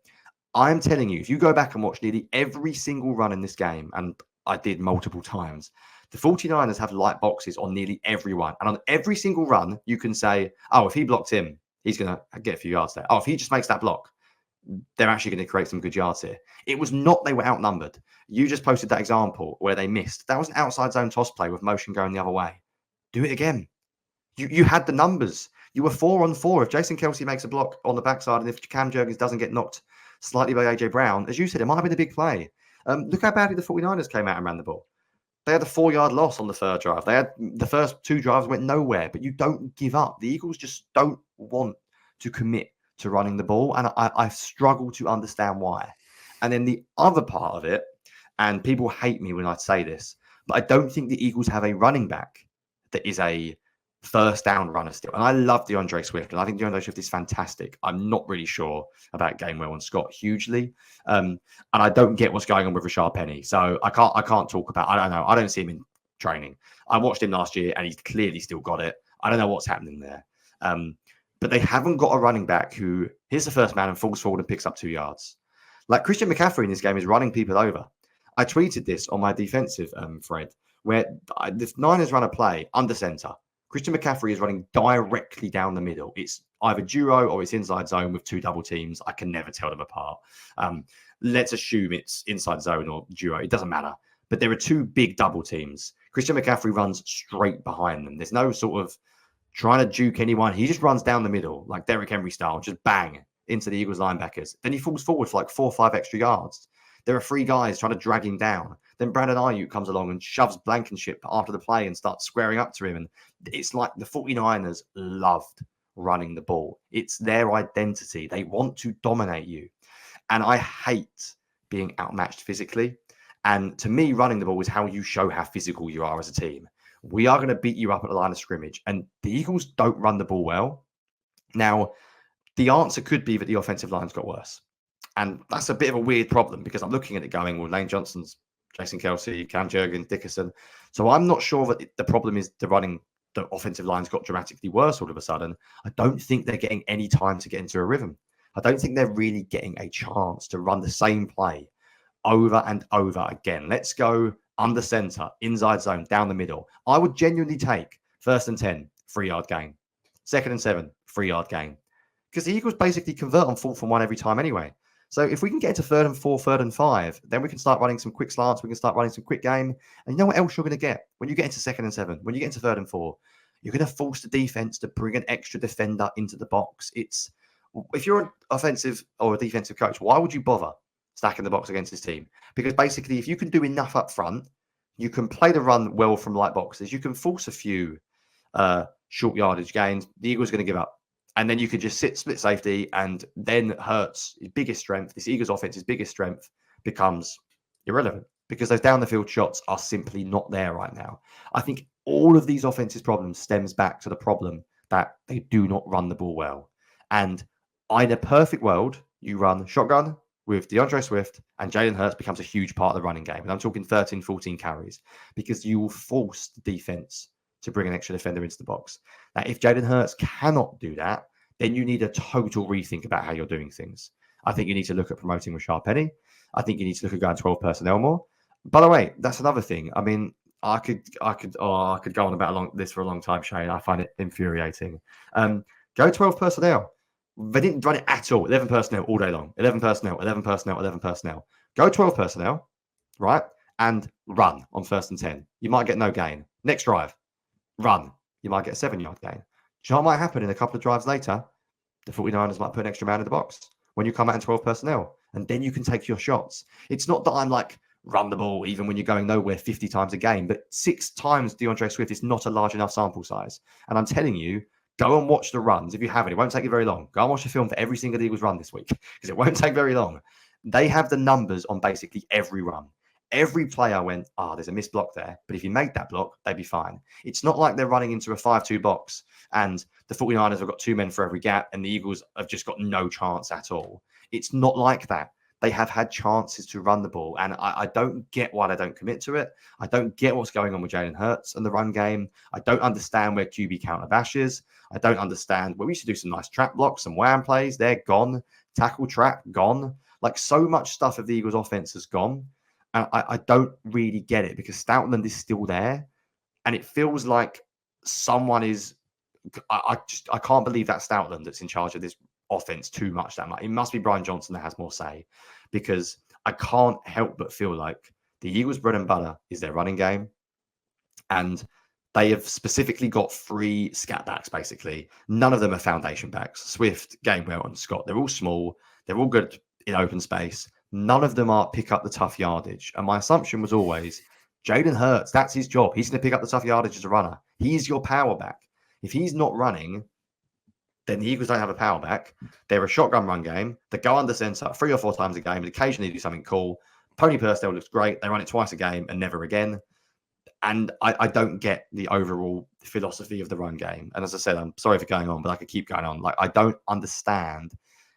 I'm telling you, if you go back and watch nearly every single run in this game, and I did multiple times, The 49ers have light boxes on nearly everyone. And on every single run, you can say, oh, if he blocked him, he's going to get a few yards there. Oh, if he just makes that block, they're actually going to create some good yards here. It was not they were outnumbered. You just posted that example where they missed. That was an outside zone toss play with motion going the other way. Do it again. You had the numbers. You were 4-on-4. If Jason Kelce makes a block on the backside and if Cam Jurgens doesn't get knocked slightly by A.J. Brown, as you said, it might have been a big play. Look how badly the 49ers came out and ran the ball. They had a 4-yard loss on the third drive. They had the first 2 drives went nowhere, but you don't give up. The Eagles just don't want to commit to running the ball, and I struggle to understand why. And then the other part of it, and people hate me when I say this, but I don't think the Eagles have a running back that is a first down runner still. And I love DeAndre Swift, and I think DeAndre Swift is fantastic. I'm not really sure about Gainwell and Scott hugely. And I don't get what's going on with Rashard Penny. So I can't talk about, I don't know. I don't see him in training. I watched him last year and he's clearly still got it. I don't know what's happening there. But they haven't got a running back who hits the first man and falls forward and picks up 2 yards. Like Christian McCaffrey in this game is running people over. I tweeted this on my defensive thread where the Niners run a play under center. Christian McCaffrey is running directly down the middle. It's either duo or it's inside zone with 2 double teams. I can never tell them apart. Let's assume it's inside zone or duo. It doesn't matter. But there are 2 big double teams. Christian McCaffrey runs straight behind them. There's no sort of trying to juke anyone. He just runs down the middle, like Derrick Henry style, just bang into the Eagles linebackers. Then he falls forward for like 4 or 5 extra yards. There are 3 guys trying to drag him down. Then Brandon Ayuk comes along and shoves Blankenship after the play and starts squaring up to him. And it's like the 49ers loved running the ball. It's their identity. They want to dominate you. And I hate being outmatched physically. And to me, running the ball is how you show how physical you are as a team. We are going to beat you up at the line of scrimmage. And the Eagles don't run the ball well. Now, the answer could be that the offensive line's got worse. And that's a bit of a weird problem because I'm looking at it going, well, Lane Johnson's, Jason Kelce, Cam Jurgens, Dickerson. So I'm not sure that the problem is the offensive line's got dramatically worse all of a sudden. I don't think they're getting any time to get into a rhythm. I don't think they're really getting a chance to run the same play over and over again. Let's go under center, inside zone, down the middle. I would genuinely take 1st and 10, 3-yard gain. 2nd and 7, 3-yard gain. Because the Eagles basically convert on 4th and 1 every time anyway. So if we can get to 3rd and 4, 3rd and 5, then we can start running some quick slants. We can start running some quick game. And you know what else you're going to get? When you get into 2nd and 7, when you get into 3rd and 4, you're going to force the defense to bring an extra defender into the box. If you're an offensive or a defensive coach, why would you bother stacking the box against this team? Because basically, if you can do enough up front, you can play the run well from light boxes. You can force a few short yardage gains. The Eagles are going to give up. And then you could just sit split safety, and then Hurts' biggest strength, this Eagles offense's biggest strength, becomes irrelevant because those down the field shots are simply not there right now. I think all of these offensive problems stems back to the problem that they do not run the ball well. And in a perfect world, you run shotgun with DeAndre Swift and Jalen Hurts becomes a huge part of the running game. And I'm talking 13, 14 carries because you will force the defense to bring an extra defender into the box. Now, if Jalen Hurts cannot do that, then you need a total rethink about how you're doing things. I think you need to look at promoting Rashard Penny. I think you need to look at going 12 personnel more. By the way, that's another thing. I mean, I could go on about this for a long time, Shane. I find it infuriating. Go 12 personnel. They didn't run it at all. 11 personnel all day long. 11 personnel, 11 personnel, 11 personnel. Go 12 personnel, right? And run on 1st and 10. You might get no gain. Next drive. Run, you might get a 7-yard gain. Do you know what might happen in a couple of drives later? The 49ers might put an extra man in the box when you come out in 12 personnel, and then you can take your shots. It's not that I'm like, run the ball even when you're going nowhere 50 times a game, but 6 times DeAndre Swift is not a large enough sample size. And I'm telling you, go and watch the runs. If you haven't, it won't take you very long. Go and watch the film for every single Eagles run this week because it won't take very long. They have the numbers on basically every run. Every play I went, there's a missed block there. But if you make that block, they'd be fine. It's not like they're running into a 5-2 box and the 49ers have got 2 men for every gap and the Eagles have just got no chance at all. It's not like that. They have had chances to run the ball. And I don't get why they don't commit to it. I don't get what's going on with Jalen Hurts and the run game. I don't understand where QB counter bashes. I don't understand. We used to do some nice trap blocks, some wham plays. They're gone. Tackle trap, gone. Like so much stuff of the Eagles offense has gone. I don't really get it because Stoutland is still there. And it feels like someone is. I can't believe that Stoutland that's in charge of this offense too much that much. It must be Brian Johnson that has more say, because I can't help but feel like the Eagles' bread and butter is their running game, and they have specifically got 3 scat backs, basically. None of them are foundation backs. Swift, Gainwell, and Scott. They're all small. They're all good in open space. None of them are pick up the tough yardage. And my assumption was always, Jalen Hurts, that's his job. He's going to pick up the tough yardage as a runner. He's your power back. If he's not running, then the Eagles don't have a power back. They're a shotgun run game. They go under center 3 or 4 times a game and occasionally do something cool. Pony Purcell looks great. They run it twice a game and never again. And I don't get the overall philosophy of the run game. And as I said, I'm sorry for going on, but I could keep going on. Like, I don't understand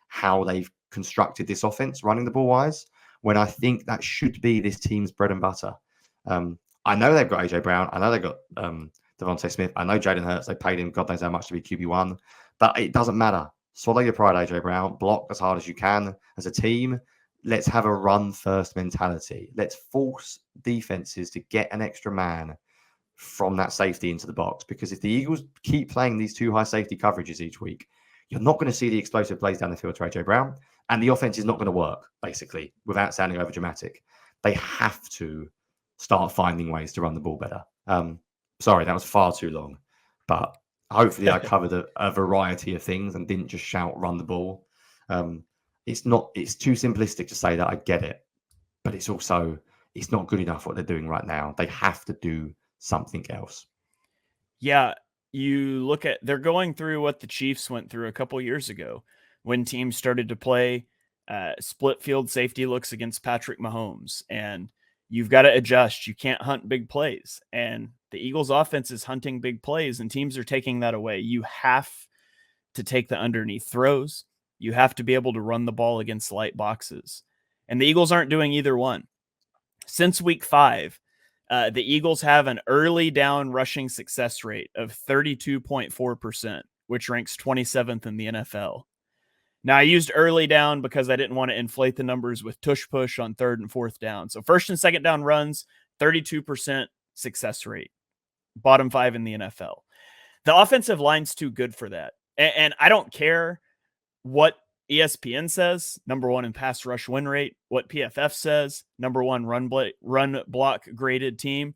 how they've constructed this offense running the ball wise, when I think that should be this team's bread and butter. I know they've got AJ Brown. I know they've got Devontae Smith. I know Jalen Hurts. They paid him God knows how much to be QB1, but it doesn't matter. Swallow your pride, AJ Brown. Block as hard as you can as a team. Let's have a run-first mentality. Let's force defenses to get an extra man from that safety into the box. Because if the Eagles keep playing these 2 high safety coverages each week, you're not going to see the explosive plays down the field to AJ Brown. And the offense is not going to work, basically, without sounding over dramatic. They have to start finding ways to run the ball better. Sorry, that was far too long. But hopefully I covered a variety of things and didn't just shout, run the ball. It's too simplistic to say that. I get it, but it's not good enough what they're doing right now. They have to do something else. Yeah, you look at, they're going through what the Chiefs went through a couple years ago when teams started to play split field safety looks against Patrick Mahomes, and you've got to adjust. You can't hunt big plays, and the Eagles offense is hunting big plays, and teams are taking that away. You have to take the underneath throws. You have to be able to run the ball against light boxes. And the Eagles aren't doing either one. Since week 5, the Eagles have an early down rushing success rate of 32.4%, which ranks 27th in the NFL. Now, I used early down because I didn't want to inflate the numbers with tush push on 3rd and 4th down. So 1st and 2nd down runs, 32% success rate, bottom 5 in the NFL. The offensive line's too good for that. And I don't care what ESPN says, number 1 in pass rush win rate, what PFF says, number 1 run block graded team.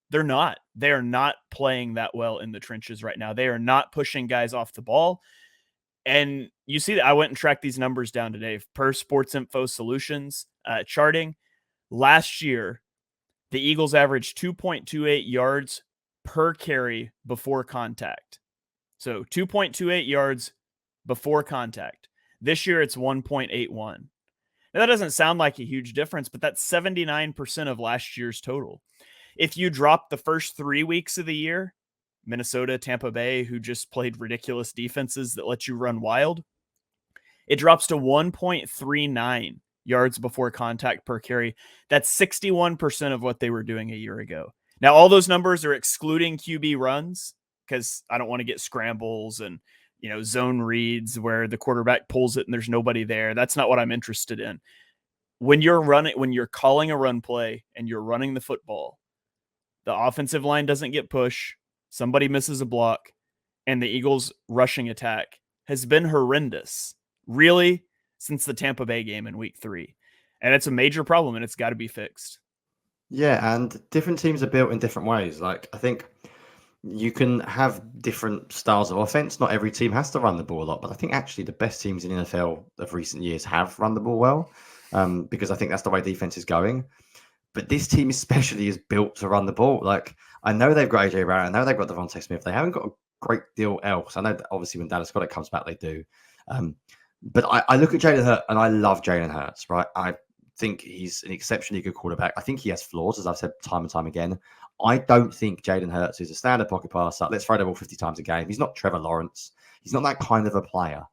They're not. They are not playing that well in the trenches right now. They are not pushing guys off the ball. And you see that I went and tracked these numbers down today per Sports Info Solutions charting. Last year, the Eagles averaged 2.28 yards per carry before contact. So 2.28 yards before contact. This year, it's 1.81. Now, that doesn't sound like a huge difference, but that's 79% of last year's total. If you drop the first 3 weeks of the year, Minnesota, Tampa Bay, who just played ridiculous defenses that let you run wild, it drops to 1.39 yards before contact per carry. That's 61% of what they were doing a year ago. Now, all those numbers are excluding QB runs, because I don't want to get scrambles and zone reads where the quarterback pulls it and there's nobody there. That's not what I'm interested in. When you're calling a run play and you're running the football, the offensive line doesn't get push, somebody misses a block, and the Eagles' rushing attack has been horrendous, really, since the Tampa Bay game in week 3. And it's a major problem, and it's got to be fixed. Yeah, and different teams are built in different ways. Like, I think you can have different styles of offense. Not every team has to run the ball a lot, but I think actually the best teams in the NFL of recent years have run the ball well, because I think that's the way defense is going. But this team especially is built to run the ball. Like, I know they've got AJ Brown. I know they've got Devontae Smith. They haven't got a great deal else. I know that obviously when Dallas Goedert comes back, they do. But I look at Jalen Hurts, and I love Jalen Hurts, right? I think he's an exceptionally good quarterback. I think he has flaws, as I've said time and time again. I don't think Jalen Hurts is a standard pocket passer. Let's throw the ball 50 times a game. He's not Trevor Lawrence. He's not that kind of a player.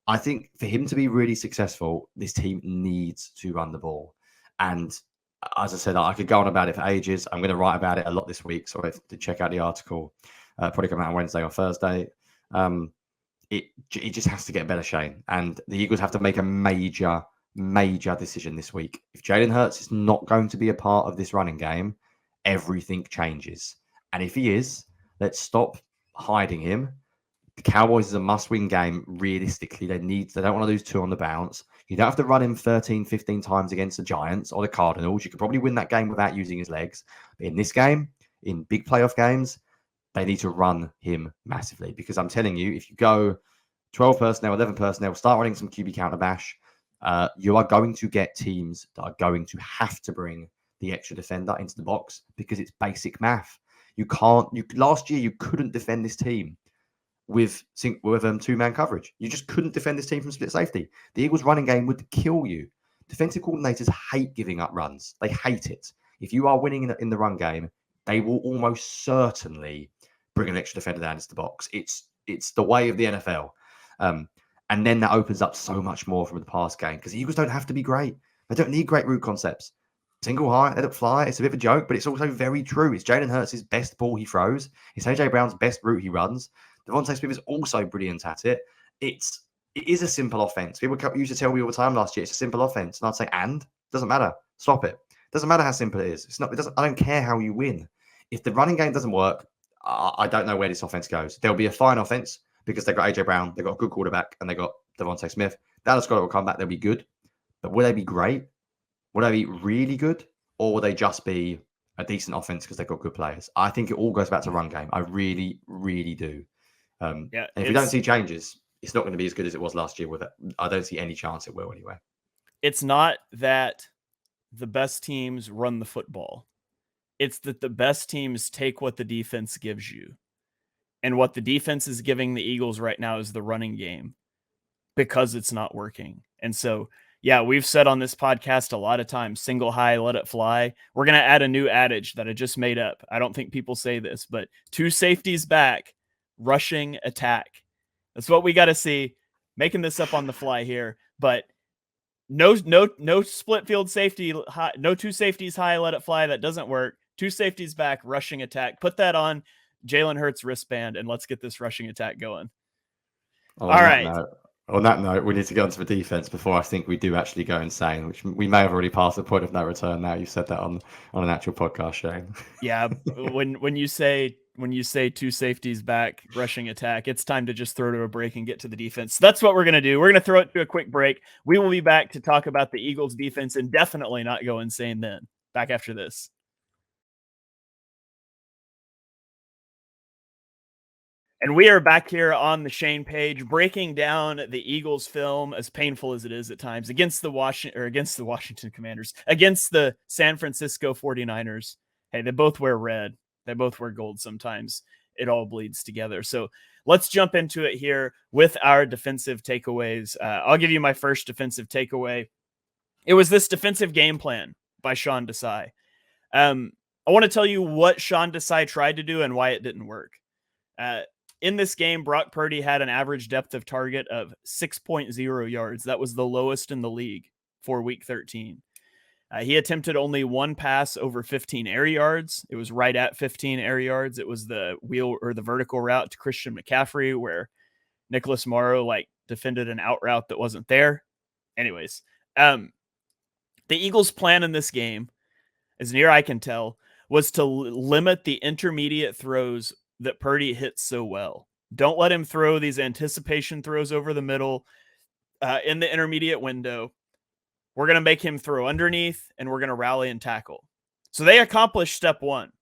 I think for him to be really successful, this team needs to run the ball. And as I said, I could go on about it for ages. I'm going to write about it a lot this week. So to check out the article, probably come out on Wednesday or Thursday. It just has to get better, Shane. And the Eagles have to make a major decision this week. If Jalen Hurts is not going to be a part of this running game, everything changes. And if he is, let's stop hiding him. The Cowboys is a must-win game. Realistically, they don't want to lose 2 on the bounce. You don't have to run him 13, 15 times against the Giants or the Cardinals. You could probably win that game without using his legs. But in this game, in big playoff games, they need to run him massively, because I'm telling you, if you go 12 personnel, 11 personnel, start running some QB counter bash, you are going to get teams that are going to have to bring the extra defender into the box, because it's basic math. Last year, you couldn't defend this team with 2-man coverage. You just couldn't defend this team from split safety. The Eagles running game would kill you. Defensive coordinators hate giving up runs. They hate it. If you are winning in the run game, they will almost certainly bring an extra defender down into the box. It's the way of the NFL. And then that opens up so much more from the pass game, because the Eagles don't have to be great. They don't need great route concepts. Single high, let it fly. It's a bit of a joke, but it's also very true. It's Jalen Hurts' best ball he throws. It's AJ Brown's best route he runs. Devontae Smith is also brilliant at it. It is a simple offense. People used to tell me all the time last year, it's a simple offense. And I'd say, doesn't matter. Stop it. Doesn't matter how simple it is. I don't care how you win. If the running game doesn't work, I don't know where this offense goes. There'll be a fine offense because they've got AJ Brown, they've got a good quarterback, and they've got Devontae Smith. Dallas Goedert will come back. They'll be good. But will they be great? Will they be really good? Or will they just be a decent offense because they've got good players? I think it all goes back to run game. I really, really do. And if we don't see changes, it's not going to be as good as it was last year with it. I don't see any chance it will anyway. It's not that the best teams run the football. It's that the best teams take what the defense gives you. And what the defense is giving the Eagles right now is the running game, because it's not working. And so, yeah, we've said on this podcast a lot of times, single high, let it fly. We're going to add a new adage that I just made up. I don't think people say this, but 2 safeties back, rushing attack. That's what we got to see. Making this up on the fly here, but no split field safety high, no 2 safeties high, let it fly. That doesn't work. 2 safeties back, rushing attack. Put that on Jalen Hurts' wristband and let's get this rushing attack going. All right. On that note, we need to get onto the defense before I think we do actually go insane, which we may have already passed the point of no return now. You've said that on an actual podcast, Shane. Yeah, when you say 2 safeties back, rushing attack, it's time to just throw to a break and get to the defense. That's what we're going to do. We're going to throw it to a quick break. We will be back to talk about the Eagles defense and definitely not go insane then. Back after this. And we are back here on the Shane Page, breaking down the Eagles film, as painful as it is at times, against the Washington Commanders, against the San Francisco 49ers. Hey, they both wear red. They both wear gold sometimes. It all bleeds together. So let's jump into it here with our defensive takeaways. I'll give you my first defensive takeaway. It was this defensive game plan by Sean Desai. I want to tell you what Sean Desai tried to do and why it didn't work. In this game, Brock Purdy had an average depth of target of 6.0 yards. That was the lowest in the league for week 13. He attempted only 1 pass over 15 air yards. It was right at 15 air yards. It was the wheel or the vertical route to Christian McCaffrey where Nicholas Morrow defended an out route that wasn't there. Anyways, the Eagles' plan in this game, as near I can tell, was to limit the intermediate throws that Purdy hits so well. Don't let him throw these anticipation throws over the middle in the intermediate window. We're going to make him throw underneath, and we're going to rally and tackle. So they accomplished step 1.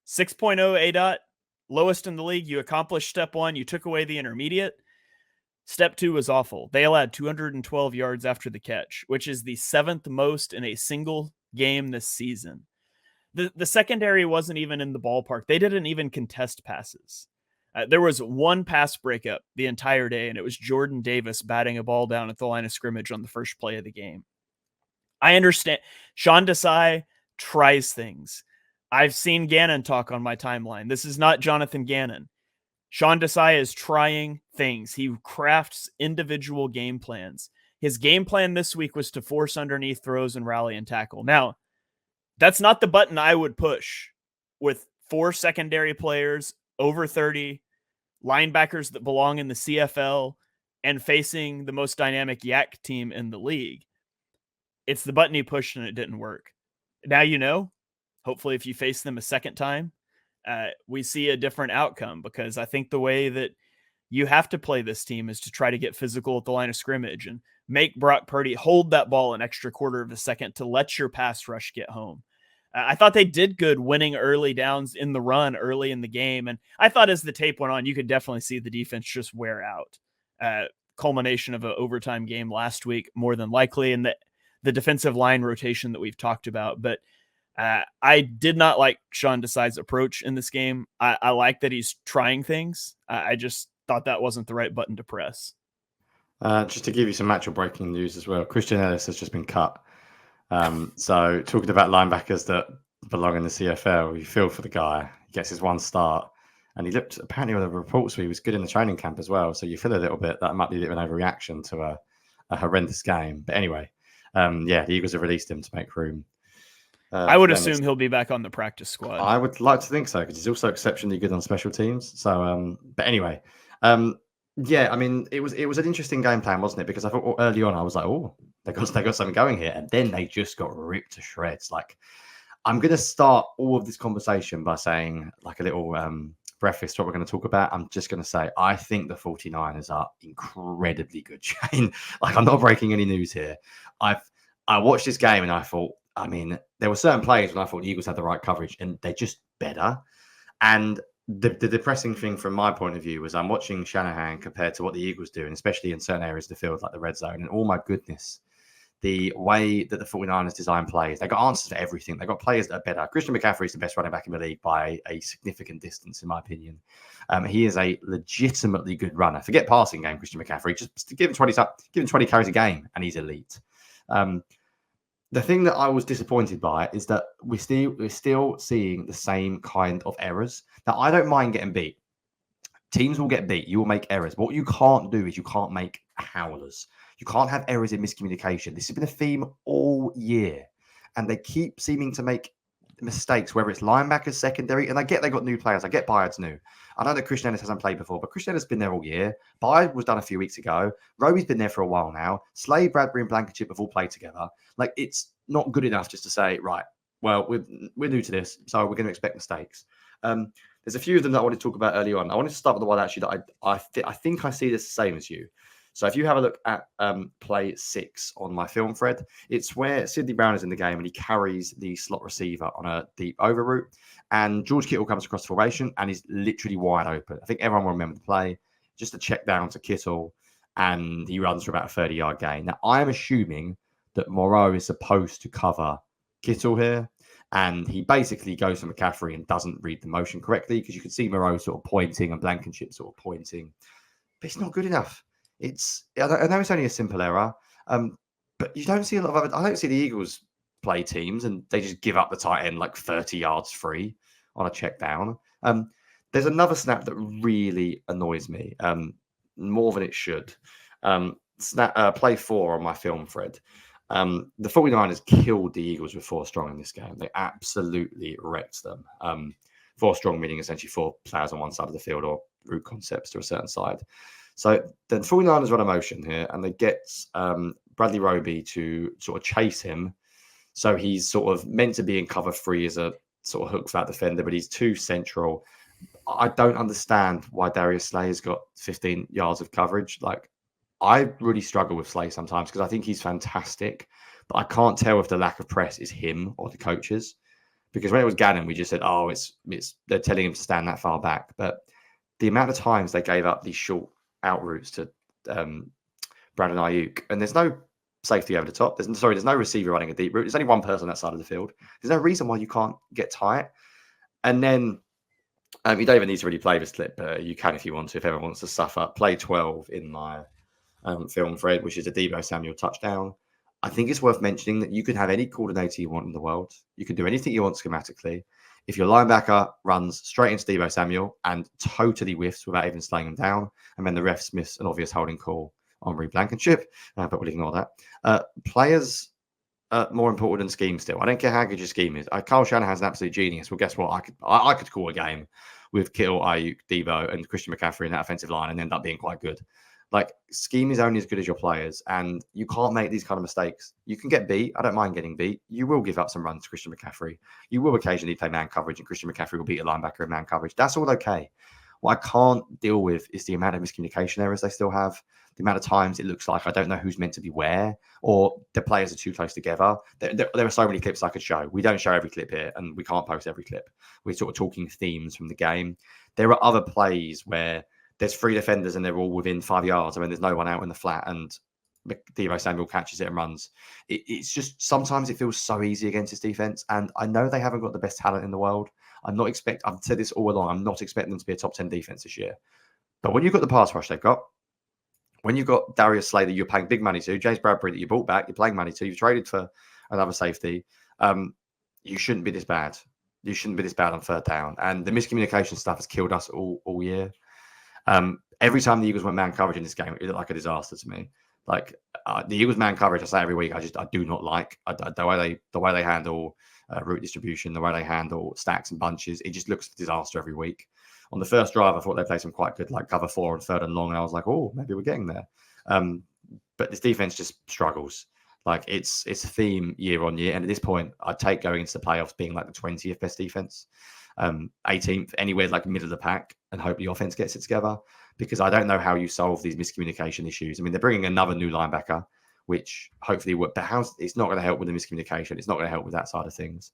6.0 ADOT, lowest in the league. You accomplished step 1. You took away the intermediate. Step 2 was awful. They allowed 212 yards after the catch, which is the 7th most in a single game this season. The secondary wasn't even in the ballpark. They didn't even contest passes. There was 1 pass breakup the entire day, and it was Jordan Davis batting a ball down at the line of scrimmage on the first play of the game. I understand. Sean Desai tries things. I've seen Gannon talk on my timeline. This is not Jonathan Gannon. Sean Desai is trying things. He crafts individual game plans. His game plan this week was to force underneath throws and rally and tackle. Now, that's not the button I would push with 4 secondary players, over 30, linebackers that belong in the CFL, and facing the most dynamic yak team in the league. It's the button he pushed and it didn't work. Now you know. Hopefully if you face them a second time, we see a different outcome, because I think the way that you have to play this team is to try to get physical at the line of scrimmage and make Brock Purdy hold that ball an extra quarter of a second to let your pass rush get home. I thought they did good winning early downs in the run early in the game. And I thought as the tape went on, you could definitely see the defense just wear out. Culmination of an overtime game last week, more than likely, and the defensive line rotation that we've talked about. But I did not like Sean Desai's approach in this game. I like that he's trying things. I just thought that wasn't the right button to press. Just to give you some actual breaking news as well, Christian Ellis has just been cut. So talking about linebackers that belong in the CFL, you feel for the guy. He gets his one start, and he looked, apparently on the reports, he was good in the training camp as well. So you feel a little bit that might be a bit of an overreaction to a horrendous game. But anyway, the Eagles have released him to make room. I would assume he'll be back on the practice squad. I would like to think so, because he's also exceptionally good on special teams. So, but anyway, yeah, I mean, it was an interesting game plan, wasn't it? Because I thought early on, I was like, oh, they got something going here, and then they just got ripped to shreds. Like, I'm going to start all of this conversation by saying, like, a little preface to what we're going to talk about. I'm just going to say, I think the 49ers are incredibly good, Shane. Like, I'm not breaking any news here. I watched this game and I thought, I mean, there were certain plays when I thought the Eagles had the right coverage, and they're just better. And the depressing thing from my point of view was I'm watching Shanahan compared to what the Eagles do, and especially in certain areas of the field like the red zone. And oh my goodness, the way that the 49ers design plays, they got answers for everything. They got players that are better. Christian McCaffrey is the best running back in the league by a significant distance, in my opinion. He is a legitimately good runner. Forget passing game, Christian McCaffrey. Just give him 20 carries a game, and he's elite. The thing that I was disappointed by is that we're still seeing the same kind of errors. Now, I don't mind getting beat. Teams will get beat. You will make errors. But what you can't do is you can't make howlers. You can't have errors in miscommunication. This has been a theme all year. And they keep seeming to make mistakes, whether it's linebackers, secondary. And I get they got new players. I get Byard's new. I know that Christian Ellis hasn't played before, but Christian Ellis has been there all year. Byard was done a few weeks ago. Roby's been there for a while now. Slade, Bradbury, and Blankenship have all played together. Like, it's not good enough just to say, right, well, we're new to this, so we're going to expect mistakes. There's a few of them that I want to talk about early on. I wanted to start with the one actually that I think I see this the same as you. So if you have a look at play 6 on my film thread, it's where Sidney Brown is in the game and he carries the slot receiver on a deep over route. And George Kittle comes across the formation and he's literally wide open. I think everyone will remember the play. Just a check down to Kittle, and he runs for about a 30-yard gain. Now, I am assuming that Moreau is supposed to cover Kittle here. And he basically goes for McCaffrey and doesn't read the motion correctly, because you can see Moreau sort of pointing and Blankenship sort of pointing. But it's not good enough. I know it's only a simple error, but you don't see a lot of other. I don't see the Eagles play teams and they just give up the tight end like 30 yards free on a check down. There's another snap that really annoys me, more than it should. Play 4 on my film thread. The 49ers killed the Eagles with 4 strong in this game. They absolutely wrecked them. 4 strong meaning essentially 4 players on one side of the field, or route concepts to a certain side. So the 49ers run a motion here, and they get Bradley Roby to sort of chase him. So he's sort of meant to be in cover 3 as a sort of hook for that defender, but he's too central. I don't understand why Darius Slay has got 15 yards of coverage. Like, I really struggle with Slay sometimes because I think he's fantastic, but I can't tell if the lack of press is him or the coaches. Because when it was Gannon, we just said, oh, it's they're telling him to stand that far back. But the amount of times they gave up these short out routes to Brandon Ayuk, and there's no safety over the top. There's no receiver running a deep route. There's only one person on that side of the field. There's no reason why you can't get tight. And then you don't even need to really play this clip. You can if you want to, if everyone wants to suffer. Play 12 in my film thread, which is a Deebo Samuel touchdown. I think it's worth mentioning that you can have any coordinator you want in the world. You can do anything you want schematically. If your linebacker runs straight into Deebo Samuel and totally whiffs without even slowing him down, and then the refs miss an obvious holding call on Reed Blankenship, but we'll ignore that. Players are more important than scheme still. I don't care how good your scheme is. Kyle Shanahan's an absolute genius. Well, guess what? I could call a game with Kittle, Ayuk, Deebo, and Christian McCaffrey in that offensive line and end up being quite good. Like, scheme is only as good as your players, and you can't make these kind of mistakes. You can get beat. I don't mind getting beat. You will give up some runs to Christian McCaffrey. You will occasionally play man coverage, and Christian McCaffrey will beat a linebacker in man coverage. That's all okay. What I can't deal with is the amount of miscommunication errors they still have. The amount of times it looks like I don't know who's meant to be where, or the players are too close together. There are so many clips I could show. We don't show every clip here, and we can't post every clip. We're sort of talking themes from the game. There are other plays where there's 3 defenders and they're all within 5 yards. I mean, there's no one out in the flat, and Deebo Samuel catches it and runs. It's just sometimes it feels so easy against this defense, and I know they haven't got the best talent in the world. I've said this all along, I'm not expecting them to be a top 10 defense this year. But when you've got the pass rush they've got, when you've got Darius Slay that you're paying big money to, James Bradbury that you bought back, you're paying money to, you've traded for another safety, you shouldn't be this bad. You shouldn't be this bad on third down. And the miscommunication stuff has killed us all year. Every time the Eagles went man coverage in this game, it looked like a disaster to me. Like the Eagles man coverage, I say every week, I do not like the way they handle route distribution, the way they handle stacks and bunches. It just looks a disaster every week. On the first drive, I thought they played some quite good, like cover 4 and 3rd and long. And I was like, oh, maybe we're getting there. But this defense just struggles. Like it's a theme year on year. And at this point, I'd take going into the playoffs being like the 20th best defense, 18th, anywhere like middle of the pack, and hope the offense gets it together. Because I don't know how you solve these miscommunication issues. I mean, they're bringing another new linebacker, which hopefully it's not going to help with the miscommunication. It's not going to help with that side of things.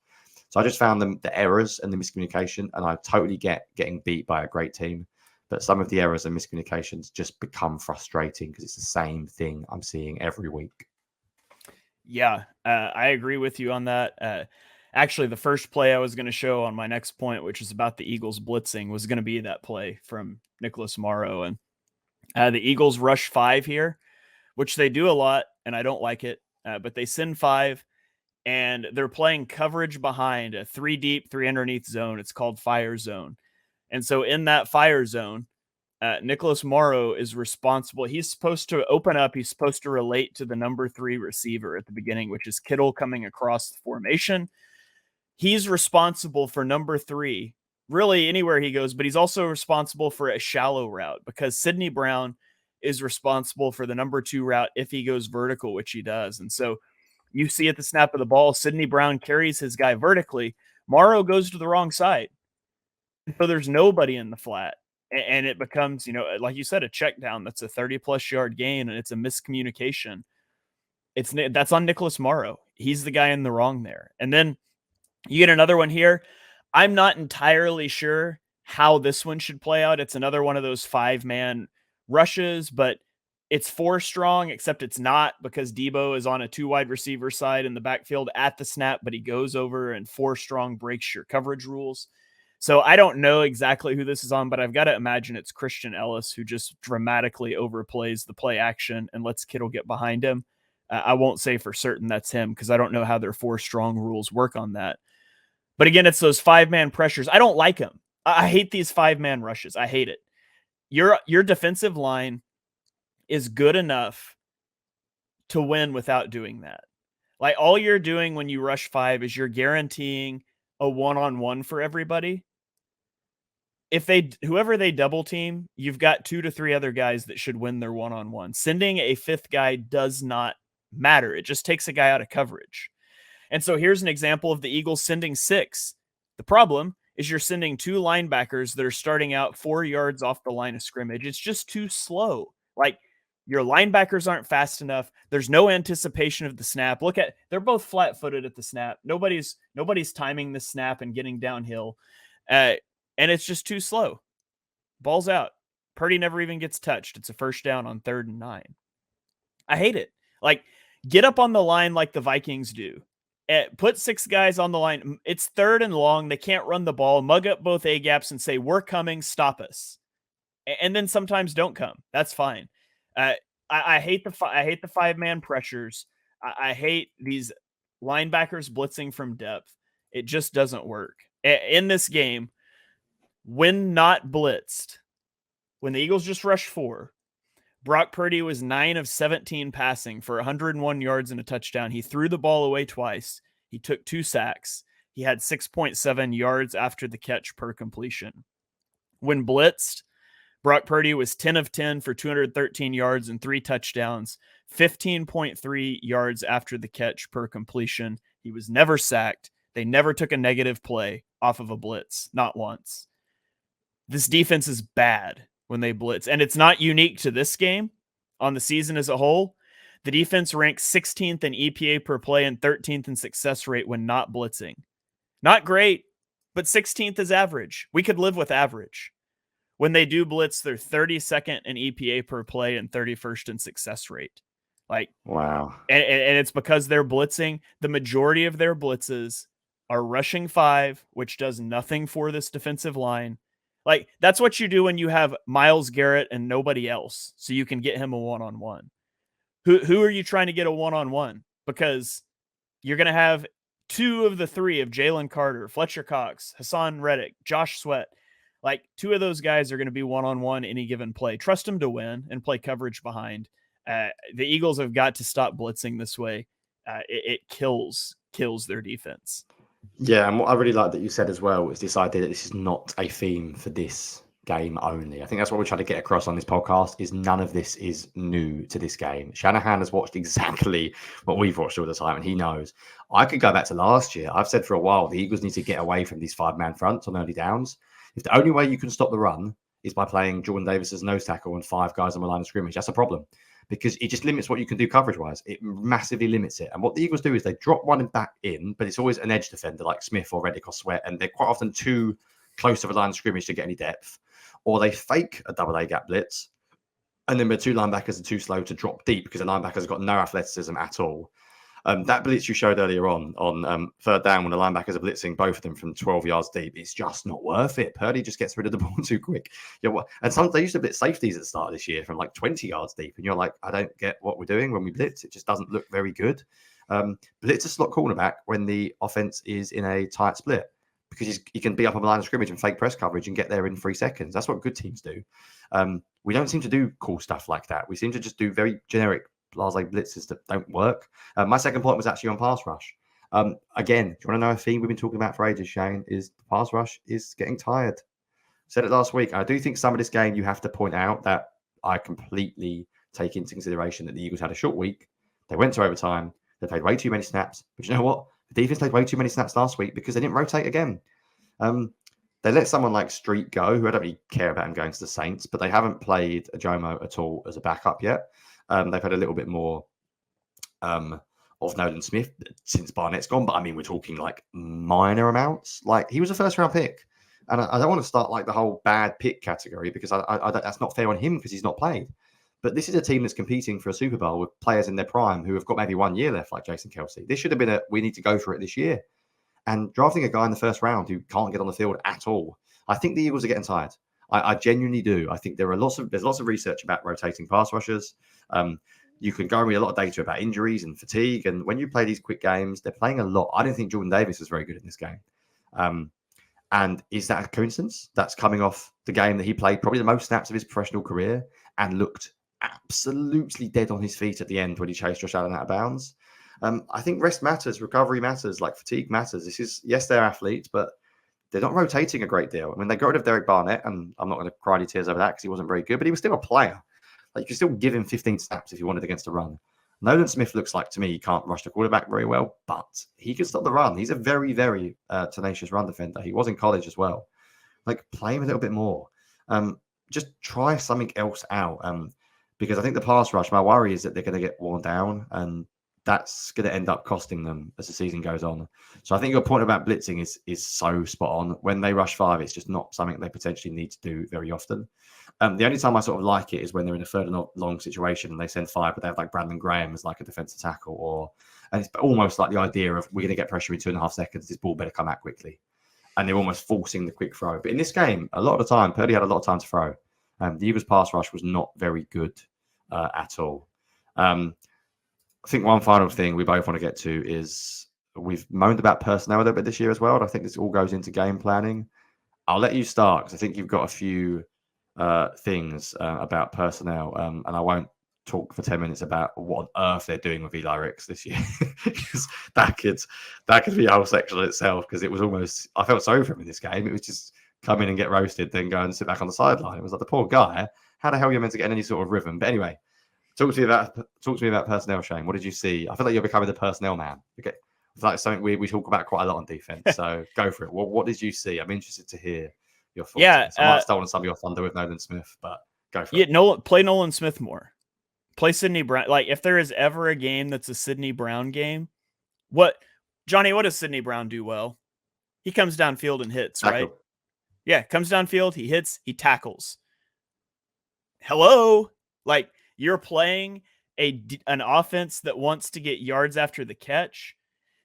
So I just found the errors and the miscommunication, and I totally get getting beat by a great team. But some of the errors and miscommunications just become frustrating because it's the same thing I'm seeing every week. Yeah, I agree with you on that. Actually, the first play I was going to show on my next point, which is about the Eagles blitzing, was going to be that play from Nicholas Morrow. And the Eagles rush 5 here, which they do a lot, and I don't like it. But they send 5, and they're playing coverage behind a 3 deep, 3 underneath zone. It's called fire zone. And so in that fire zone, Nicholas Morrow is responsible. He's supposed to open up. He's supposed to relate to the number 3 receiver at the beginning, which is Kittle coming across the formation. He's responsible for number 3, really anywhere he goes, but he's also responsible for a shallow route because Sidney Brown is responsible for the number 2 route if he goes vertical, which he does. And so you see at the snap of the ball, Sidney Brown carries his guy vertically. Morrow goes to the wrong side. So there's nobody in the flat. And it becomes, like you said, a check down that's a 30-plus yard gain, and it's a miscommunication. That's on Nicholas Morrow. He's the guy in the wrong there. And then you get another one here. I'm not entirely sure how this one should play out. It's another one of those 5-man rushes, but it's 4 strong, except it's not because Deebo is on a 2 wide receiver side in the backfield at the snap, but he goes over and 4 strong breaks your coverage rules. So I don't know exactly who this is on, but I've got to imagine it's Christian Ellis who just dramatically overplays the play action and lets Kittle get behind him. I won't say for certain that's him because I don't know how their 4 strong rules work on that. But again, it's those 5-man pressures. I don't like them. I hate these 5-man rushes. I hate it. Your defensive line is good enough to win without doing that. Like all you're doing when you rush 5 is you're guaranteeing a one-on-one for everybody. Whoever they double team, you've got 2 to 3 other guys that should win their one-on-one. Sending a 5th guy does not matter. It just takes a guy out of coverage. And so here's an example of the Eagles sending 6. The problem is you're sending 2 linebackers that are starting out 4 yards off the line of scrimmage. It's just too slow. Like your linebackers aren't fast enough. There's no anticipation of the snap. They're both flat-footed at the snap. Nobody's timing the snap and getting downhill. And it's just too slow. Ball's out. Purdy never even gets touched. It's a first down on 3rd and 9. I hate it. Like, get up on the line like the Vikings do. Put 6 guys on the line. It's 3rd and long. They can't run the ball. Mug up both A-gaps and say, we're coming, stop us. And then sometimes don't come. That's fine. I hate the 5-man pressures. I hate these linebackers blitzing from depth. It just doesn't work. In this game, when not blitzed, when the Eagles just rushed 4, Brock Purdy was 9 of 17 passing for 101 yards and a touchdown. He threw the ball away twice. He took 2 sacks. He had 6.7 yards after the catch per completion. When blitzed, Brock Purdy was 10 of 10 for 213 yards and 3 touchdowns, 15.3 yards after the catch per completion. He was never sacked. They never took a negative play off of a blitz, not once. This defense is bad when they blitz, and it's not unique to this game. On the season as a whole, the defense ranks 16th in EPA per play and 13th in success rate when not blitzing. Not great, but 16th is average. We could live with average. When they do blitz, they're 32nd in EPA per play and 31st in success rate. Like, wow. And it's because they're blitzing. The majority of their blitzes are rushing 5, which does nothing for this defensive line. Like, that's what you do when you have Myles Garrett and nobody else, so you can get him a one-on-one. Who are you trying to get a one-on-one? Because you're going to have 2 of the 3 of Jalen Carter, Fletcher Cox, Hassan Reddick, Josh Sweat. Like, 2 of those guys are going to be one-on-one any given play. Trust them to win and play coverage behind. The Eagles have got to stop blitzing this way. It kills their defense. Yeah, and what I really like that you said as well is this idea that this is not a theme for this game only. I think that's what we're trying to get across on this podcast, is none of this is new to this game. Shanahan has watched exactly what we've watched all the time, and he knows. I could go back to last year. I've said for a while the Eagles need to get away from these 5-man fronts on early downs. If the only way you can stop the run is by playing Jordan Davis as nose tackle and 5 guys on the line of scrimmage, that's a problem, because it just limits what you can do coverage-wise. It massively limits it. And what the Eagles do is they drop one back in, but it's always an edge defender like Smith or Reddick or Sweat, and they're quite often too close to the line of scrimmage to get any depth. Or they fake a double A gap blitz, and then the 2 linebackers are too slow to drop deep because the linebackers have got no athleticism at all. That blitz you showed earlier on 3rd down when the linebackers are blitzing both of them from 12 yards deep, it's just not worth it. Purdy just gets rid of the ball too quick. And they used to blitz safeties at the start of this year from like 20 yards deep, and you're like, I don't get what we're doing when we blitz. It just doesn't look very good. Blitz a slot cornerback when the offense is in a tight split, because he can be up on the line of scrimmage and fake press coverage and get there in 3 seconds. That's what good teams do. We don't seem to do cool stuff like that. We seem to just do very generic blase blitzes that don't work. My second point was actually on pass rush. Again, do you want to know a theme we've been talking about for ages, Shane? Is the pass rush is getting tired. Said it last week. I do think some of this game you have to point out that I completely take into consideration that the Eagles had a short week. They went to overtime. They played way too many snaps. But you know what? The defense played way too many snaps last week because they didn't rotate again. They let someone like Street go, who I don't really care about him going to the Saints, but they haven't played Ajomo at all as a backup yet. They've had a little bit more of Nolan Smith since Barnett's gone, but I mean, we're talking like minor amounts. Like, he was a first-round pick, and I don't want to start like the whole bad pick category, because I that's not fair on him because he's not played. But this is a team that's competing for a Super Bowl with players in their prime who have got maybe 1 year left, like Jason Kelce. This should have been we need to go for it this year. And drafting a guy in the first round who can't get on the field at all, I think the Eagles are getting tired. I genuinely do. I think there's lots of research about rotating pass rushers. You can go and read a lot of data about injuries and fatigue. And when you play these quick games, they're playing a lot. I don't think Jordan Davis is very good in this game. And is that a coincidence? That's coming off the game that he played probably the most snaps of his professional career and looked absolutely dead on his feet at the end when he chased Josh Allen out of bounds. I think rest matters, recovery matters, like fatigue matters. Yes, they're athletes, but they're not rotating a great deal. I mean, they got rid of Derek Barnett, and I'm not going to cry any tears over that because he wasn't very good, but he was still a player. Like, you can still give him 15 snaps if you wanted against a run. Nolan Smith looks like, to me, he can't rush the quarterback very well, but he can stop the run. He's a very, very tenacious run defender. He was in college as well. Like, play him a little bit more. Just try something else out. Because I think the pass rush, my worry is that they're going to get worn down, and that's going to end up costing them as the season goes on. So I think your point about blitzing is so spot on. When they rush 5, it's just not something they potentially need to do very often. The only time I sort of like it is when they're in a 3rd and long situation and they send 5, but they have like Brandon Graham as like a defensive tackle, and it's almost like the idea of, we're going to get pressure in 2.5 seconds. This ball better come out quickly. And they're almost forcing the quick throw. But in this game, a lot of the time, Purdy had a lot of time to throw. The Eagles pass rush was not very good at all. I think one final thing we both want to get to is, we've moaned about personnel a little bit this year as well. And I think this all goes into game planning. I'll let you start because I think you've got a few things about personnel, and I won't talk for 10 minutes about what on earth they're doing with Eli Ricks this year, because that could be a whole section in itself. Because it was almost, I felt sorry for him in this game. It was just come in and get roasted, then go and sit back on the sideline. It was like the poor guy. How the hell are you meant to get any sort of rhythm? But anyway, talk to me about personnel, Shane. What did you see? I feel like you're becoming the personnel man. Okay, it's like something we talk about quite a lot on defense. So go for it. What did you see? I'm interested to hear your thoughts. Yeah, I might have stolen some of your thunder with Nolan Smith, but go for it. Play Nolan Smith more. Play Sidney Brown. Like, if there is ever a game that's a Sidney Brown game, Johnny, what does Sidney Brown do well? He comes downfield and hits, Tackle. right? Yeah, comes downfield, he hits, he tackles. Hello? Like, you're playing an offense that wants to get yards after the catch.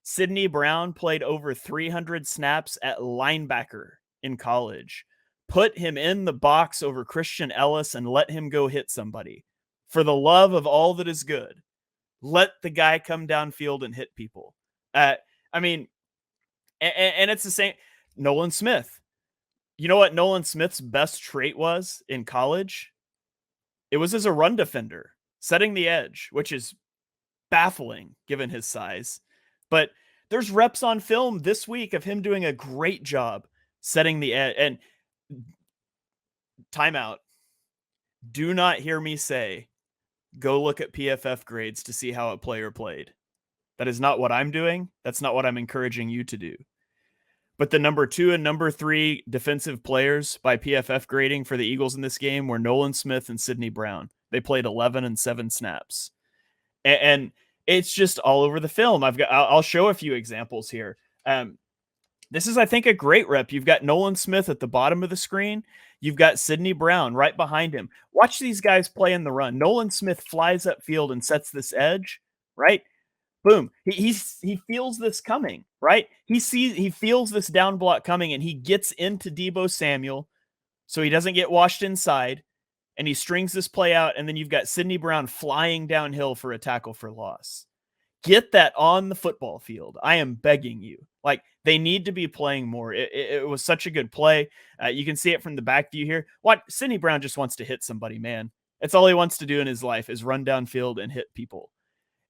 Sidney Brown played over 300 snaps at linebacker in college. Put him in the box over Christian Ellis and let him go hit somebody. For the love of all that is good, let the guy come downfield and hit people. I mean, and it's the same. Nolan Smith. You know what Nolan Smith's best trait was in college? It was as a run defender, setting the edge, which is baffling given his size. But there's reps on film this week of him doing a great job setting the edge. And timeout. Do not hear me say, go look at PFF grades to see how a player played. That is not what I'm doing. That's not what I'm encouraging you to do. But the number 2 and number 3 defensive players by PFF grading for the Eagles in this game were Nolan Smith and Sidney Brown. They played 11 and 7 snaps. And it's just all over the film. I'll show a few examples here. This is, I think, a great rep. You've got Nolan Smith at the bottom of the screen. You've got Sidney Brown right behind him. Watch these guys play in the run. Nolan Smith flies upfield and sets this edge, right? Boom. He feels this coming, right? He feels this down block coming, and he gets into Deebo Samuel so he doesn't get washed inside, and he strings this play out, and then you've got Sidney Brown flying downhill for a tackle for loss. Get that on the football field. I am begging you. Like, they need to be playing more. It was such a good play. You can see it from the back view here. Sidney Brown just wants to hit somebody, man. That's all he wants to do in his life, is run downfield and hit people.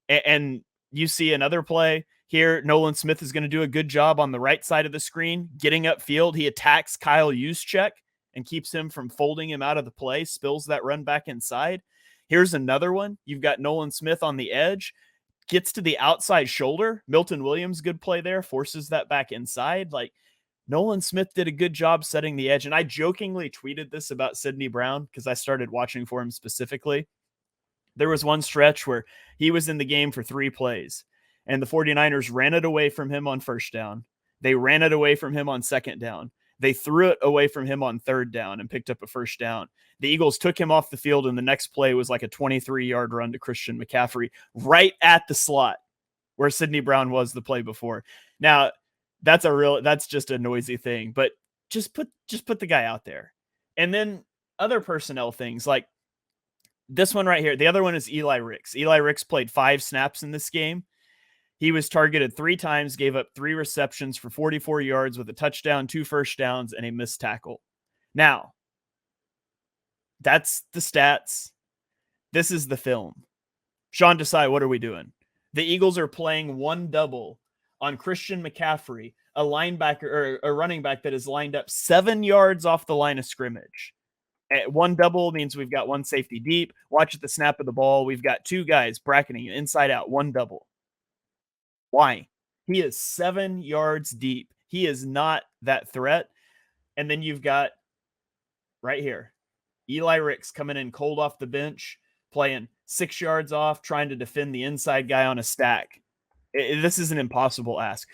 And you see another play here. Nolan Smith is going to do a good job on the right side of the screen, getting upfield. He attacks Kyle Juszczyk and keeps him from folding him out of the play, spills that run back inside. Here's another one. You've got Nolan Smith on the edge, gets to the outside shoulder. Milton Williams, good play there, forces that back inside. Like, Nolan Smith did a good job setting the edge. And I jokingly tweeted this about Sidney Brown because I started watching for him specifically. There was one stretch where he was in the game for 3 plays, and the 49ers ran it away from him on first down. They ran it away from him on second down. They threw it away from him on third down and picked up a first down. The Eagles took him off the field, and the next play was like a 23-yard run to Christian McCaffrey right at the slot where Sidney Brown was the play before. Now, that's just a noisy thing, but just put the guy out there. And then other personnel things like this one right here. The other one is Eli Ricks. Eli Ricks played 5 snaps in this game. He was targeted 3 times, gave up 3 receptions for 44 yards with a touchdown, 2 first downs, and a missed tackle. Now, that's the stats. This is the film. Sean Desai, what are we doing? The Eagles are playing 1 double on Christian McCaffrey, a linebacker or a running back that is lined up 7 yards off the line of scrimmage. 1 double means we've got 1 safety deep. Watch at the snap of the ball. We've got 2 guys bracketing inside out, 1 double. Why? He is 7 yards deep. He is not that threat. And then you've got right here, Eli Ricks coming in cold off the bench, playing 6 yards off, trying to defend the inside guy on a stack. This is an impossible ask.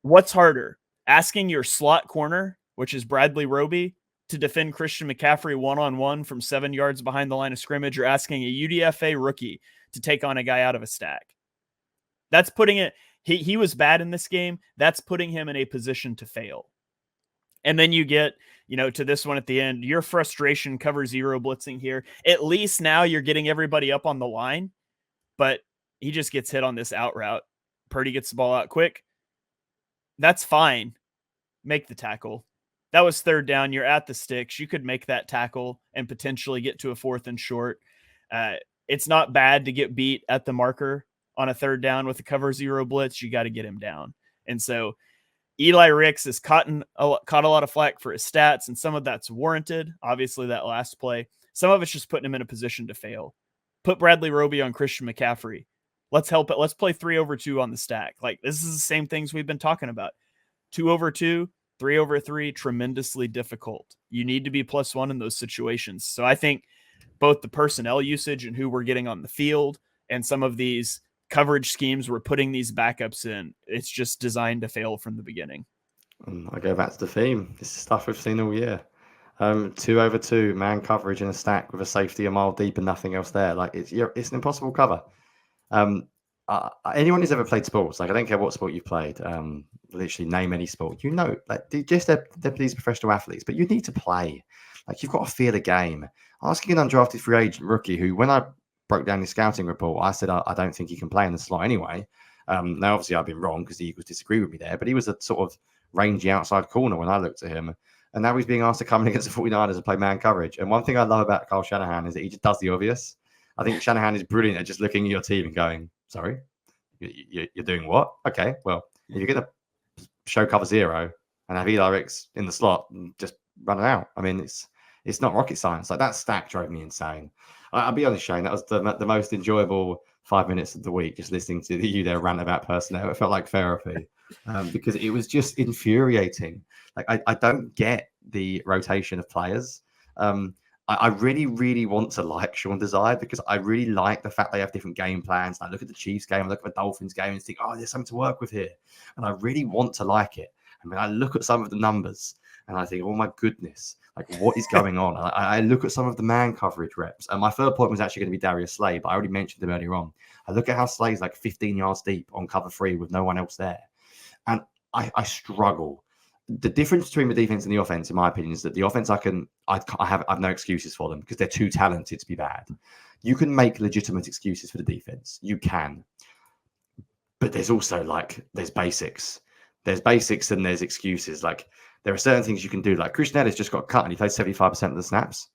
What's harder? Asking your slot corner, which is Bradley Roby, to defend Christian McCaffrey one-on-one from 7 yards behind the line of scrimmage, or asking a UDFA rookie to take on a guy out of a stack? That's putting it... He was bad in this game. That's putting him in a position to fail. And then you get, to this one at the end. Your frustration cover 0 blitzing here. At least now you're getting everybody up on the line, but he just gets hit on this out route. Purdy gets the ball out quick. That's fine. Make the tackle. That was 3rd down. You're at the sticks. You could make that tackle and potentially get to a 4th and short. It's not bad to get beat at the marker on a 3rd down with a cover 0 blitz. You got to get him down. And so Eli Ricks has caught a lot of flack for his stats, and some of that's warranted. Obviously, that last play. Some of it's just putting him in a position to fail. Put Bradley Roby on Christian McCaffrey. Let's help it. Let's play 3/2 on the stack. Like, this is the same things we've been talking about. 2/2, 3/3, tremendously difficult. You need to be +1 in those situations. So I think both the personnel usage and who we're getting on the field and some of these coverage schemes we're putting these backups in, it's just designed to fail from the beginning. And I go back to the theme. This is stuff we've seen all year. 2/2 man coverage in a stack with a safety a mile deep and nothing else there. Like, it's an impossible cover. Anyone who's ever played sports, like, I don't care what sport you've played, literally name any sport, like, they're these professional athletes, but you need to play. Like, you've got to feel a game. Asking an undrafted free agent rookie who, when I broke down his scouting report, I said I don't think he can play in the slot anyway. Now, obviously, I've been wrong because the Eagles disagree with me there, but he was a sort of rangy outside corner when I looked at him. And now he's being asked to come in against the 49ers and play man coverage. And one thing I love about Kyle Shanahan is that he just does the obvious. I think Shanahan is brilliant at just looking at your team and going, sorry, you're doing what? Okay, well, if you're going to show cover 0 and have Eli Ricks in the slot, just run it out. I mean, it's not rocket science. Like, that stack drove me insane. I'll be honest, Shane, that was the most enjoyable 5 minutes of the week, just listening to you there rant about personnel. It felt like therapy because it was just infuriating. Like, I don't get the rotation of players. I really, really want to like Sean Desai because I really like the fact they have different game plans. I look at the Chiefs game, I look at the Dolphins game and think, oh, there's something to work with here. And I really want to like it. I mean, I look at some of the numbers and I think, oh my goodness, like, what is going on? I look at some of the man coverage reps. And my third point was actually going to be Darius Slay, but I already mentioned him earlier on. I look at how Slay's like 15 yards deep on cover 3 with no one else there. And I struggle. The difference between the defense and the offense, in my opinion, is that the offense I have no excuses for them because they're too talented to be bad. You can make legitimate excuses for the defense. You can. But there's also, like, there's basics. There's basics and there's excuses. Like, there are certain things you can do. Like, Christian Ellis just got cut and he played 75% of the snaps.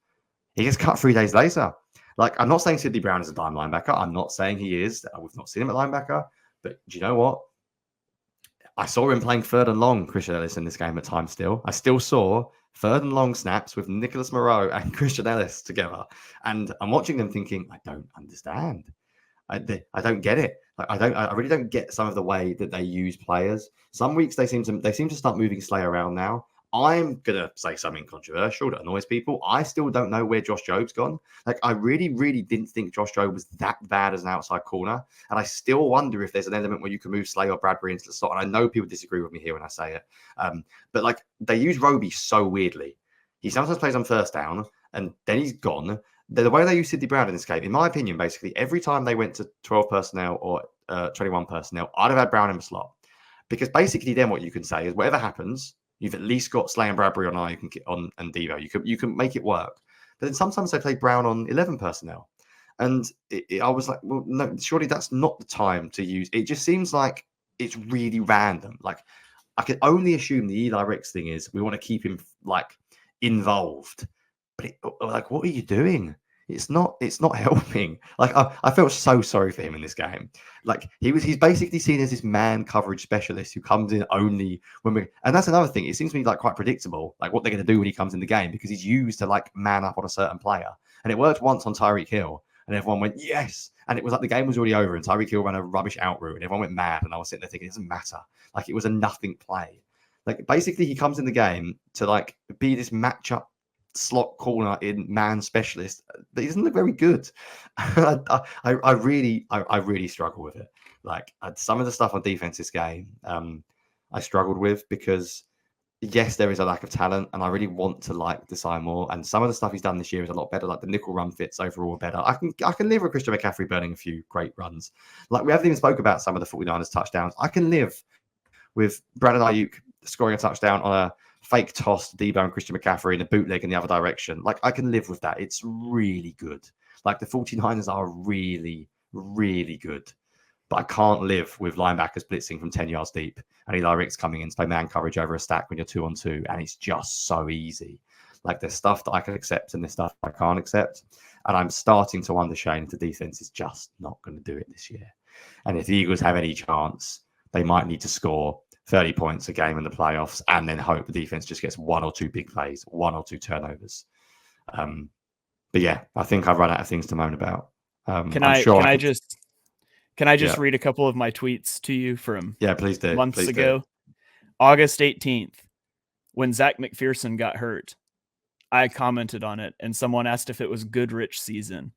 He gets cut 3 days later. Like, I'm not saying Sidney Brown is a dime linebacker. I'm not saying he is. We've not seen him at linebacker. But do you know what? I saw him playing 3rd and long, Christian Ellis, in this game at times still. I still saw 3rd and long snaps with Nicholas Moreau and Christian Ellis together. And I'm watching them thinking, I don't understand. I don't get it. I really don't get some of the way that they use players. Some weeks they seem to start moving Slay around now. I'm gonna say something controversial that annoys people. I still don't know where Josh Job's gone. Like, I really, really didn't think Josh Jobe was that bad as an outside corner. And I still wonder if there's an element where you can move Slay or Bradbury into the slot. And I know people disagree with me here when I say it. But, like, they use Roby so weirdly. He sometimes plays on first down and then he's gone. The way they use Sidney Brown in this game, in my opinion, basically, every time they went to 12 personnel or 21 personnel, I'd have had Brown in the slot. Because basically then what you can say is whatever happens, you've at least got Slay and Bradbury on you can get on and Devo. You can make it work. But then sometimes they play Brown on 11 personnel. And I was like, well, no, surely that's not the time to use. It just seems like it's really random. Like, I can only assume the Eli Ricks thing is we want to keep him, like, involved. But like, what are you doing? It's not helping. Like, I felt so sorry for him in this game. Like, he's basically seen as this man coverage specialist who comes in only when and that's another thing. It seems to me like quite predictable, like what they're going to do when he comes in the game, because he's used to, like, man up on a certain player. And it worked once on Tyreek Hill, and everyone went, yes. And it was like the game was already over, and Tyreek Hill ran a rubbish out route, and everyone went mad. And I was sitting there thinking, it doesn't matter. Like, it was a nothing play. Like, basically, he comes in the game to, like, be this matchup slot corner in man specialist. He doesn't look very good. I really struggle with it. Like, some of the stuff on defense this game, I struggled with because yes, there is a lack of talent, and I really want to like Desai more. And some of the stuff he's done this year is a lot better. Like, the nickel run fits overall better. I can live with Christian McCaffrey burning a few great runs. Like, we haven't even spoke about some of the 49ers touchdowns. I can live with Brandon Ayuk scoring a touchdown on a fake toss to Debo and Christian McCaffrey and a bootleg in the other direction. Like, I can live with that. It's really good. Like, the 49ers are really, really good. But I can't live with linebackers blitzing from 10 yards deep and Eli Ricks coming in to play man coverage over a stack when you're 2-on-2. And it's just so easy. Like, there's stuff that I can accept and there's stuff I can't accept. And I'm starting to wonder, Shane, if the defense is just not going to do it this year. And if the Eagles have any chance, they might need to score 30 points a game in the playoffs, and then hope the defense just gets 1 or 2 big plays, 1 or 2 turnovers. But yeah, I think I've run out of things to moan about. Can I'm I sure can I I could, just yeah, read a couple of my tweets to you from yeah, please do. months Please do. ago? August 18th, when Zach McPherson got hurt, I commented on it, and someone asked if it was Goodrich season.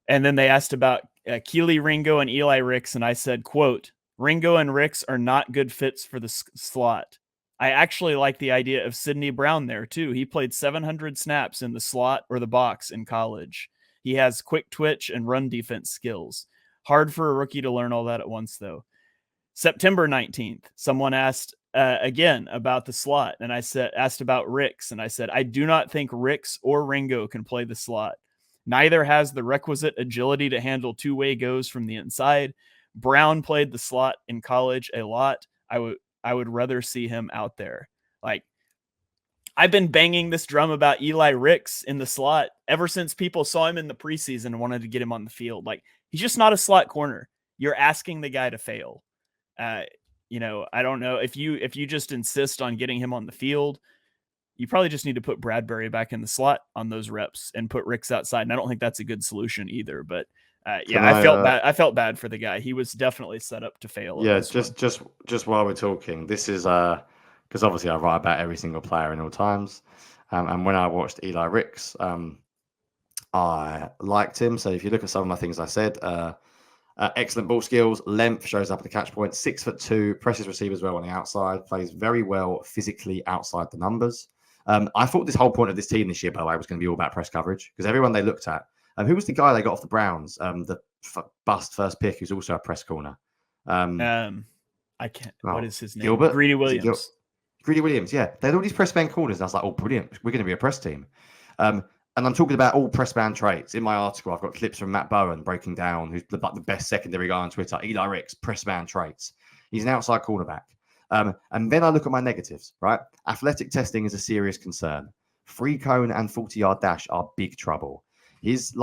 And then they asked about Keely Ringo and Eli Ricks, and I said, quote, Ringo and Ricks are not good fits for the slot. I actually like the idea of Sidney Brown there, too. He played 700 snaps in the slot or the box in college. He has quick twitch and run defense skills. Hard for a rookie to learn all that at once, though. September 19th, someone asked again about the slot, and I asked about Ricks, and I said, I do not think Ricks or Ringo can play the slot. Neither has the requisite agility to handle two-way goes from the inside. Brown played the slot in college a lot. I would rather see him out there. Like, I've been banging this drum about Eli Ricks in the slot ever since people saw him in the preseason and wanted to get him on the field. Like, he's just not a slot corner. You're asking the guy to fail. I don't know if you just insist on getting him on the field, you probably just need to put Bradbury back in the slot on those reps and put Ricks outside. And I don't think that's a good solution either. But I felt bad. I felt bad for the guy. He was definitely set up to fail. Yeah, just while we're talking, this is because obviously I write about every single player in all times, and when I watched Eli Ricks, I liked him. So if you look at some of my things I said, excellent ball skills, length, shows up at the catch point, 6'2", presses receivers well on the outside, plays very well physically outside the numbers. I thought this whole point of this team this year, by the way, was going to be all about press coverage because everyone they looked at, who was the guy they got off the Browns, the bust first pick, who's also a press corner. I can't. What is his name? Gilbert? Greedy Williams. Greedy Williams, yeah. They had all these press man corners. And I was like, oh, brilliant. We're going to be a press team. And I'm talking about all press man traits. In my article, I've got clips from Matt Bowen breaking down, who's the best secondary guy on Twitter, Eli Ricks, press man traits. He's an outside cornerback. And then I look at my negatives, right? Athletic testing is a serious concern. Free cone and 40-yard dash are big trouble. His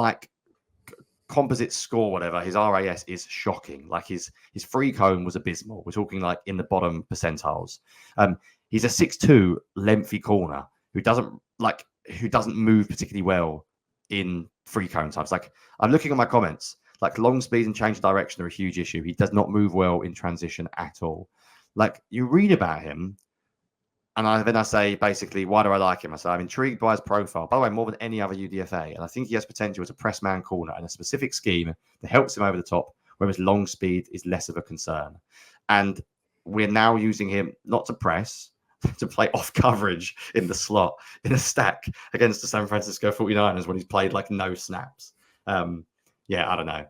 composite score, whatever, his RAS is shocking. Like his free cone was abysmal. We're talking like in the bottom percentiles. He's a 6'2" lengthy corner who doesn't move particularly well in free cone times. Like I'm looking at my comments, like long speed and change of direction are a huge issue. He does not move well in transition at all. Like you read about him, and then I say, basically, why do I like him? I say, I'm intrigued by his profile. By the way, more than any other UDFA. And I think he has potential as a press man corner and a specific scheme that helps him over the top, whereas long speed is less of a concern. And we're now using him not to press, to play off coverage in the slot, in a stack against the San Francisco 49ers when he's played like no snaps. I don't know.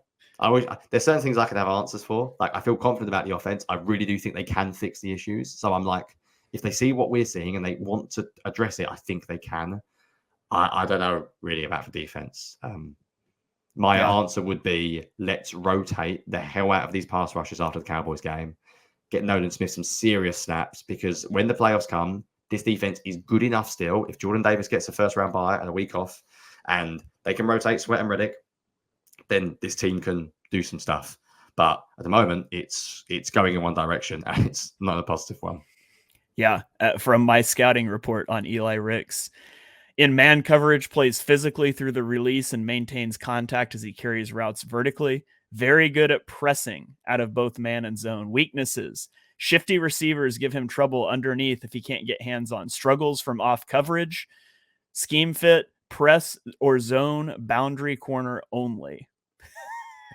There's certain things I can have answers for. Like I feel confident about the offense. I really do think they can fix the issues. So I'm like, if they see what we're seeing and they want to address it, I think they can. I don't know really about the defense. My answer would be let's rotate the hell out of these pass rushes after the Cowboys game. Get Nolan Smith some serious snaps because when the playoffs come, this defense is good enough still. If Jordan Davis gets a first round bye and a week off and they can rotate Sweat and Reddick, then this team can do some stuff. But at the moment, it's going in one direction and it's not a positive one. Yeah, from my scouting report on Eli Ricks. In man coverage, plays physically through the release and maintains contact as he carries routes vertically. Very good at pressing out of both man and zone. Weaknesses. Shifty receivers give him trouble underneath if he can't get hands on. Struggles from off coverage. Scheme fit, press or zone, boundary corner only.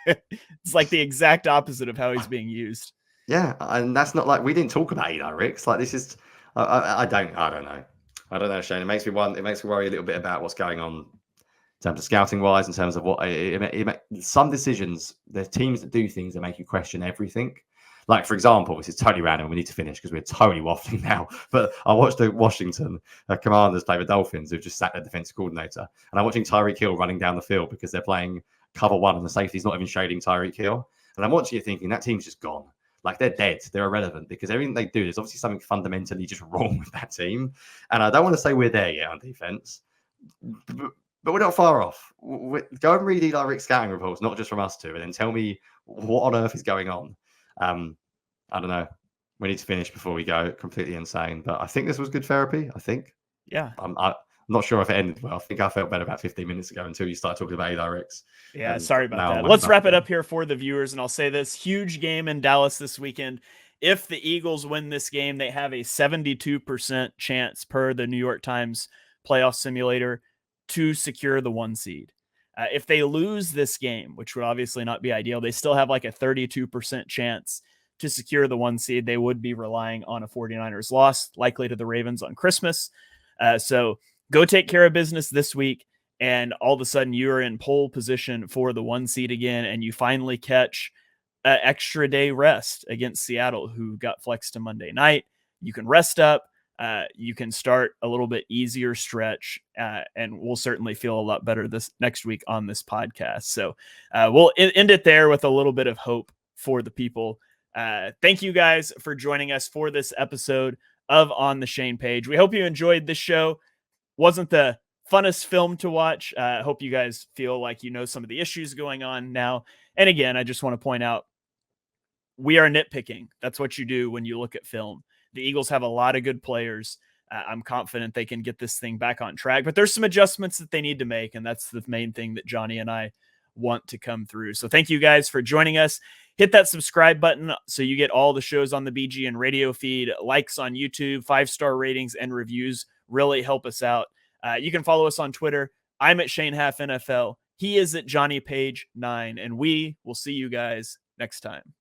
It's like the exact opposite of how he's being used. Yeah, and that's not like we didn't talk about Eli Ricks. Like this is, I don't know, Shane. It makes me worry a little bit about what's going on in terms of scouting wise, in terms of what some decisions. There's teams that do things that make you question everything. Like for example, this is totally random. We need to finish because we're totally waffling now. But I watched the Washington Commanders play the Dolphins, who've just sacked their defensive coordinator, and I'm watching Tyreek Hill running down the field because they're playing cover one and the safety's not even shading Tyreek Hill. And I'm watching it thinking that team's just gone. Like they're dead. They're irrelevant because everything they do, there's obviously something fundamentally just wrong with that team. And I don't want to say we're there yet on defense, but we're not far off. Go and read Eli Rick's scouting reports, not just from us two, and then tell me what on earth is going on. I don't know. We need to finish before we go completely insane. But I think this was good therapy. I think. Yeah. I'm not sure if it ended well. I think I felt better about 15 minutes ago until you started talking about ADRX. Yeah, sorry about that. I'm Let's wrap it up here for the viewers, and I'll say this: huge game in Dallas this weekend. If the Eagles win this game, they have a 72% chance per the New York Times playoff simulator to secure the 1 seed. If they lose this game, which would obviously not be ideal, they still have like a 32% chance to secure the 1 seed. They would be relying on a 49ers loss, likely to the Ravens on Christmas. So go take care of business this week, and all of a sudden you are in pole position for the 1 seed again, and you finally catch an extra day rest against Seattle, who got flexed to Monday night. You can rest up. You can start a little bit easier stretch, and we'll certainly feel a lot better this next week on this podcast. So we'll end it there with a little bit of hope for the people. Thank you guys for joining us for this episode of On the Shane Page. We hope you enjoyed this show. Wasn't the funnest film to watch. I hope you guys feel like you know some of the issues going on now. And again, I just want to point out, we are nitpicking. That's what you do when you look at film. The Eagles have a lot of good players. I'm confident they can get this thing back on track, but there's some adjustments that they need to make, and that's the main thing that Johnny and I want to come through. So thank you guys for joining us. Hit that subscribe button so you get all the shows on the BGN radio feed. Likes on YouTube, 5-star ratings, and reviews really help us out. You can follow us on Twitter. I'm at Shane Haff NFL. He is at Jonny Page 9, and we will see you guys next time.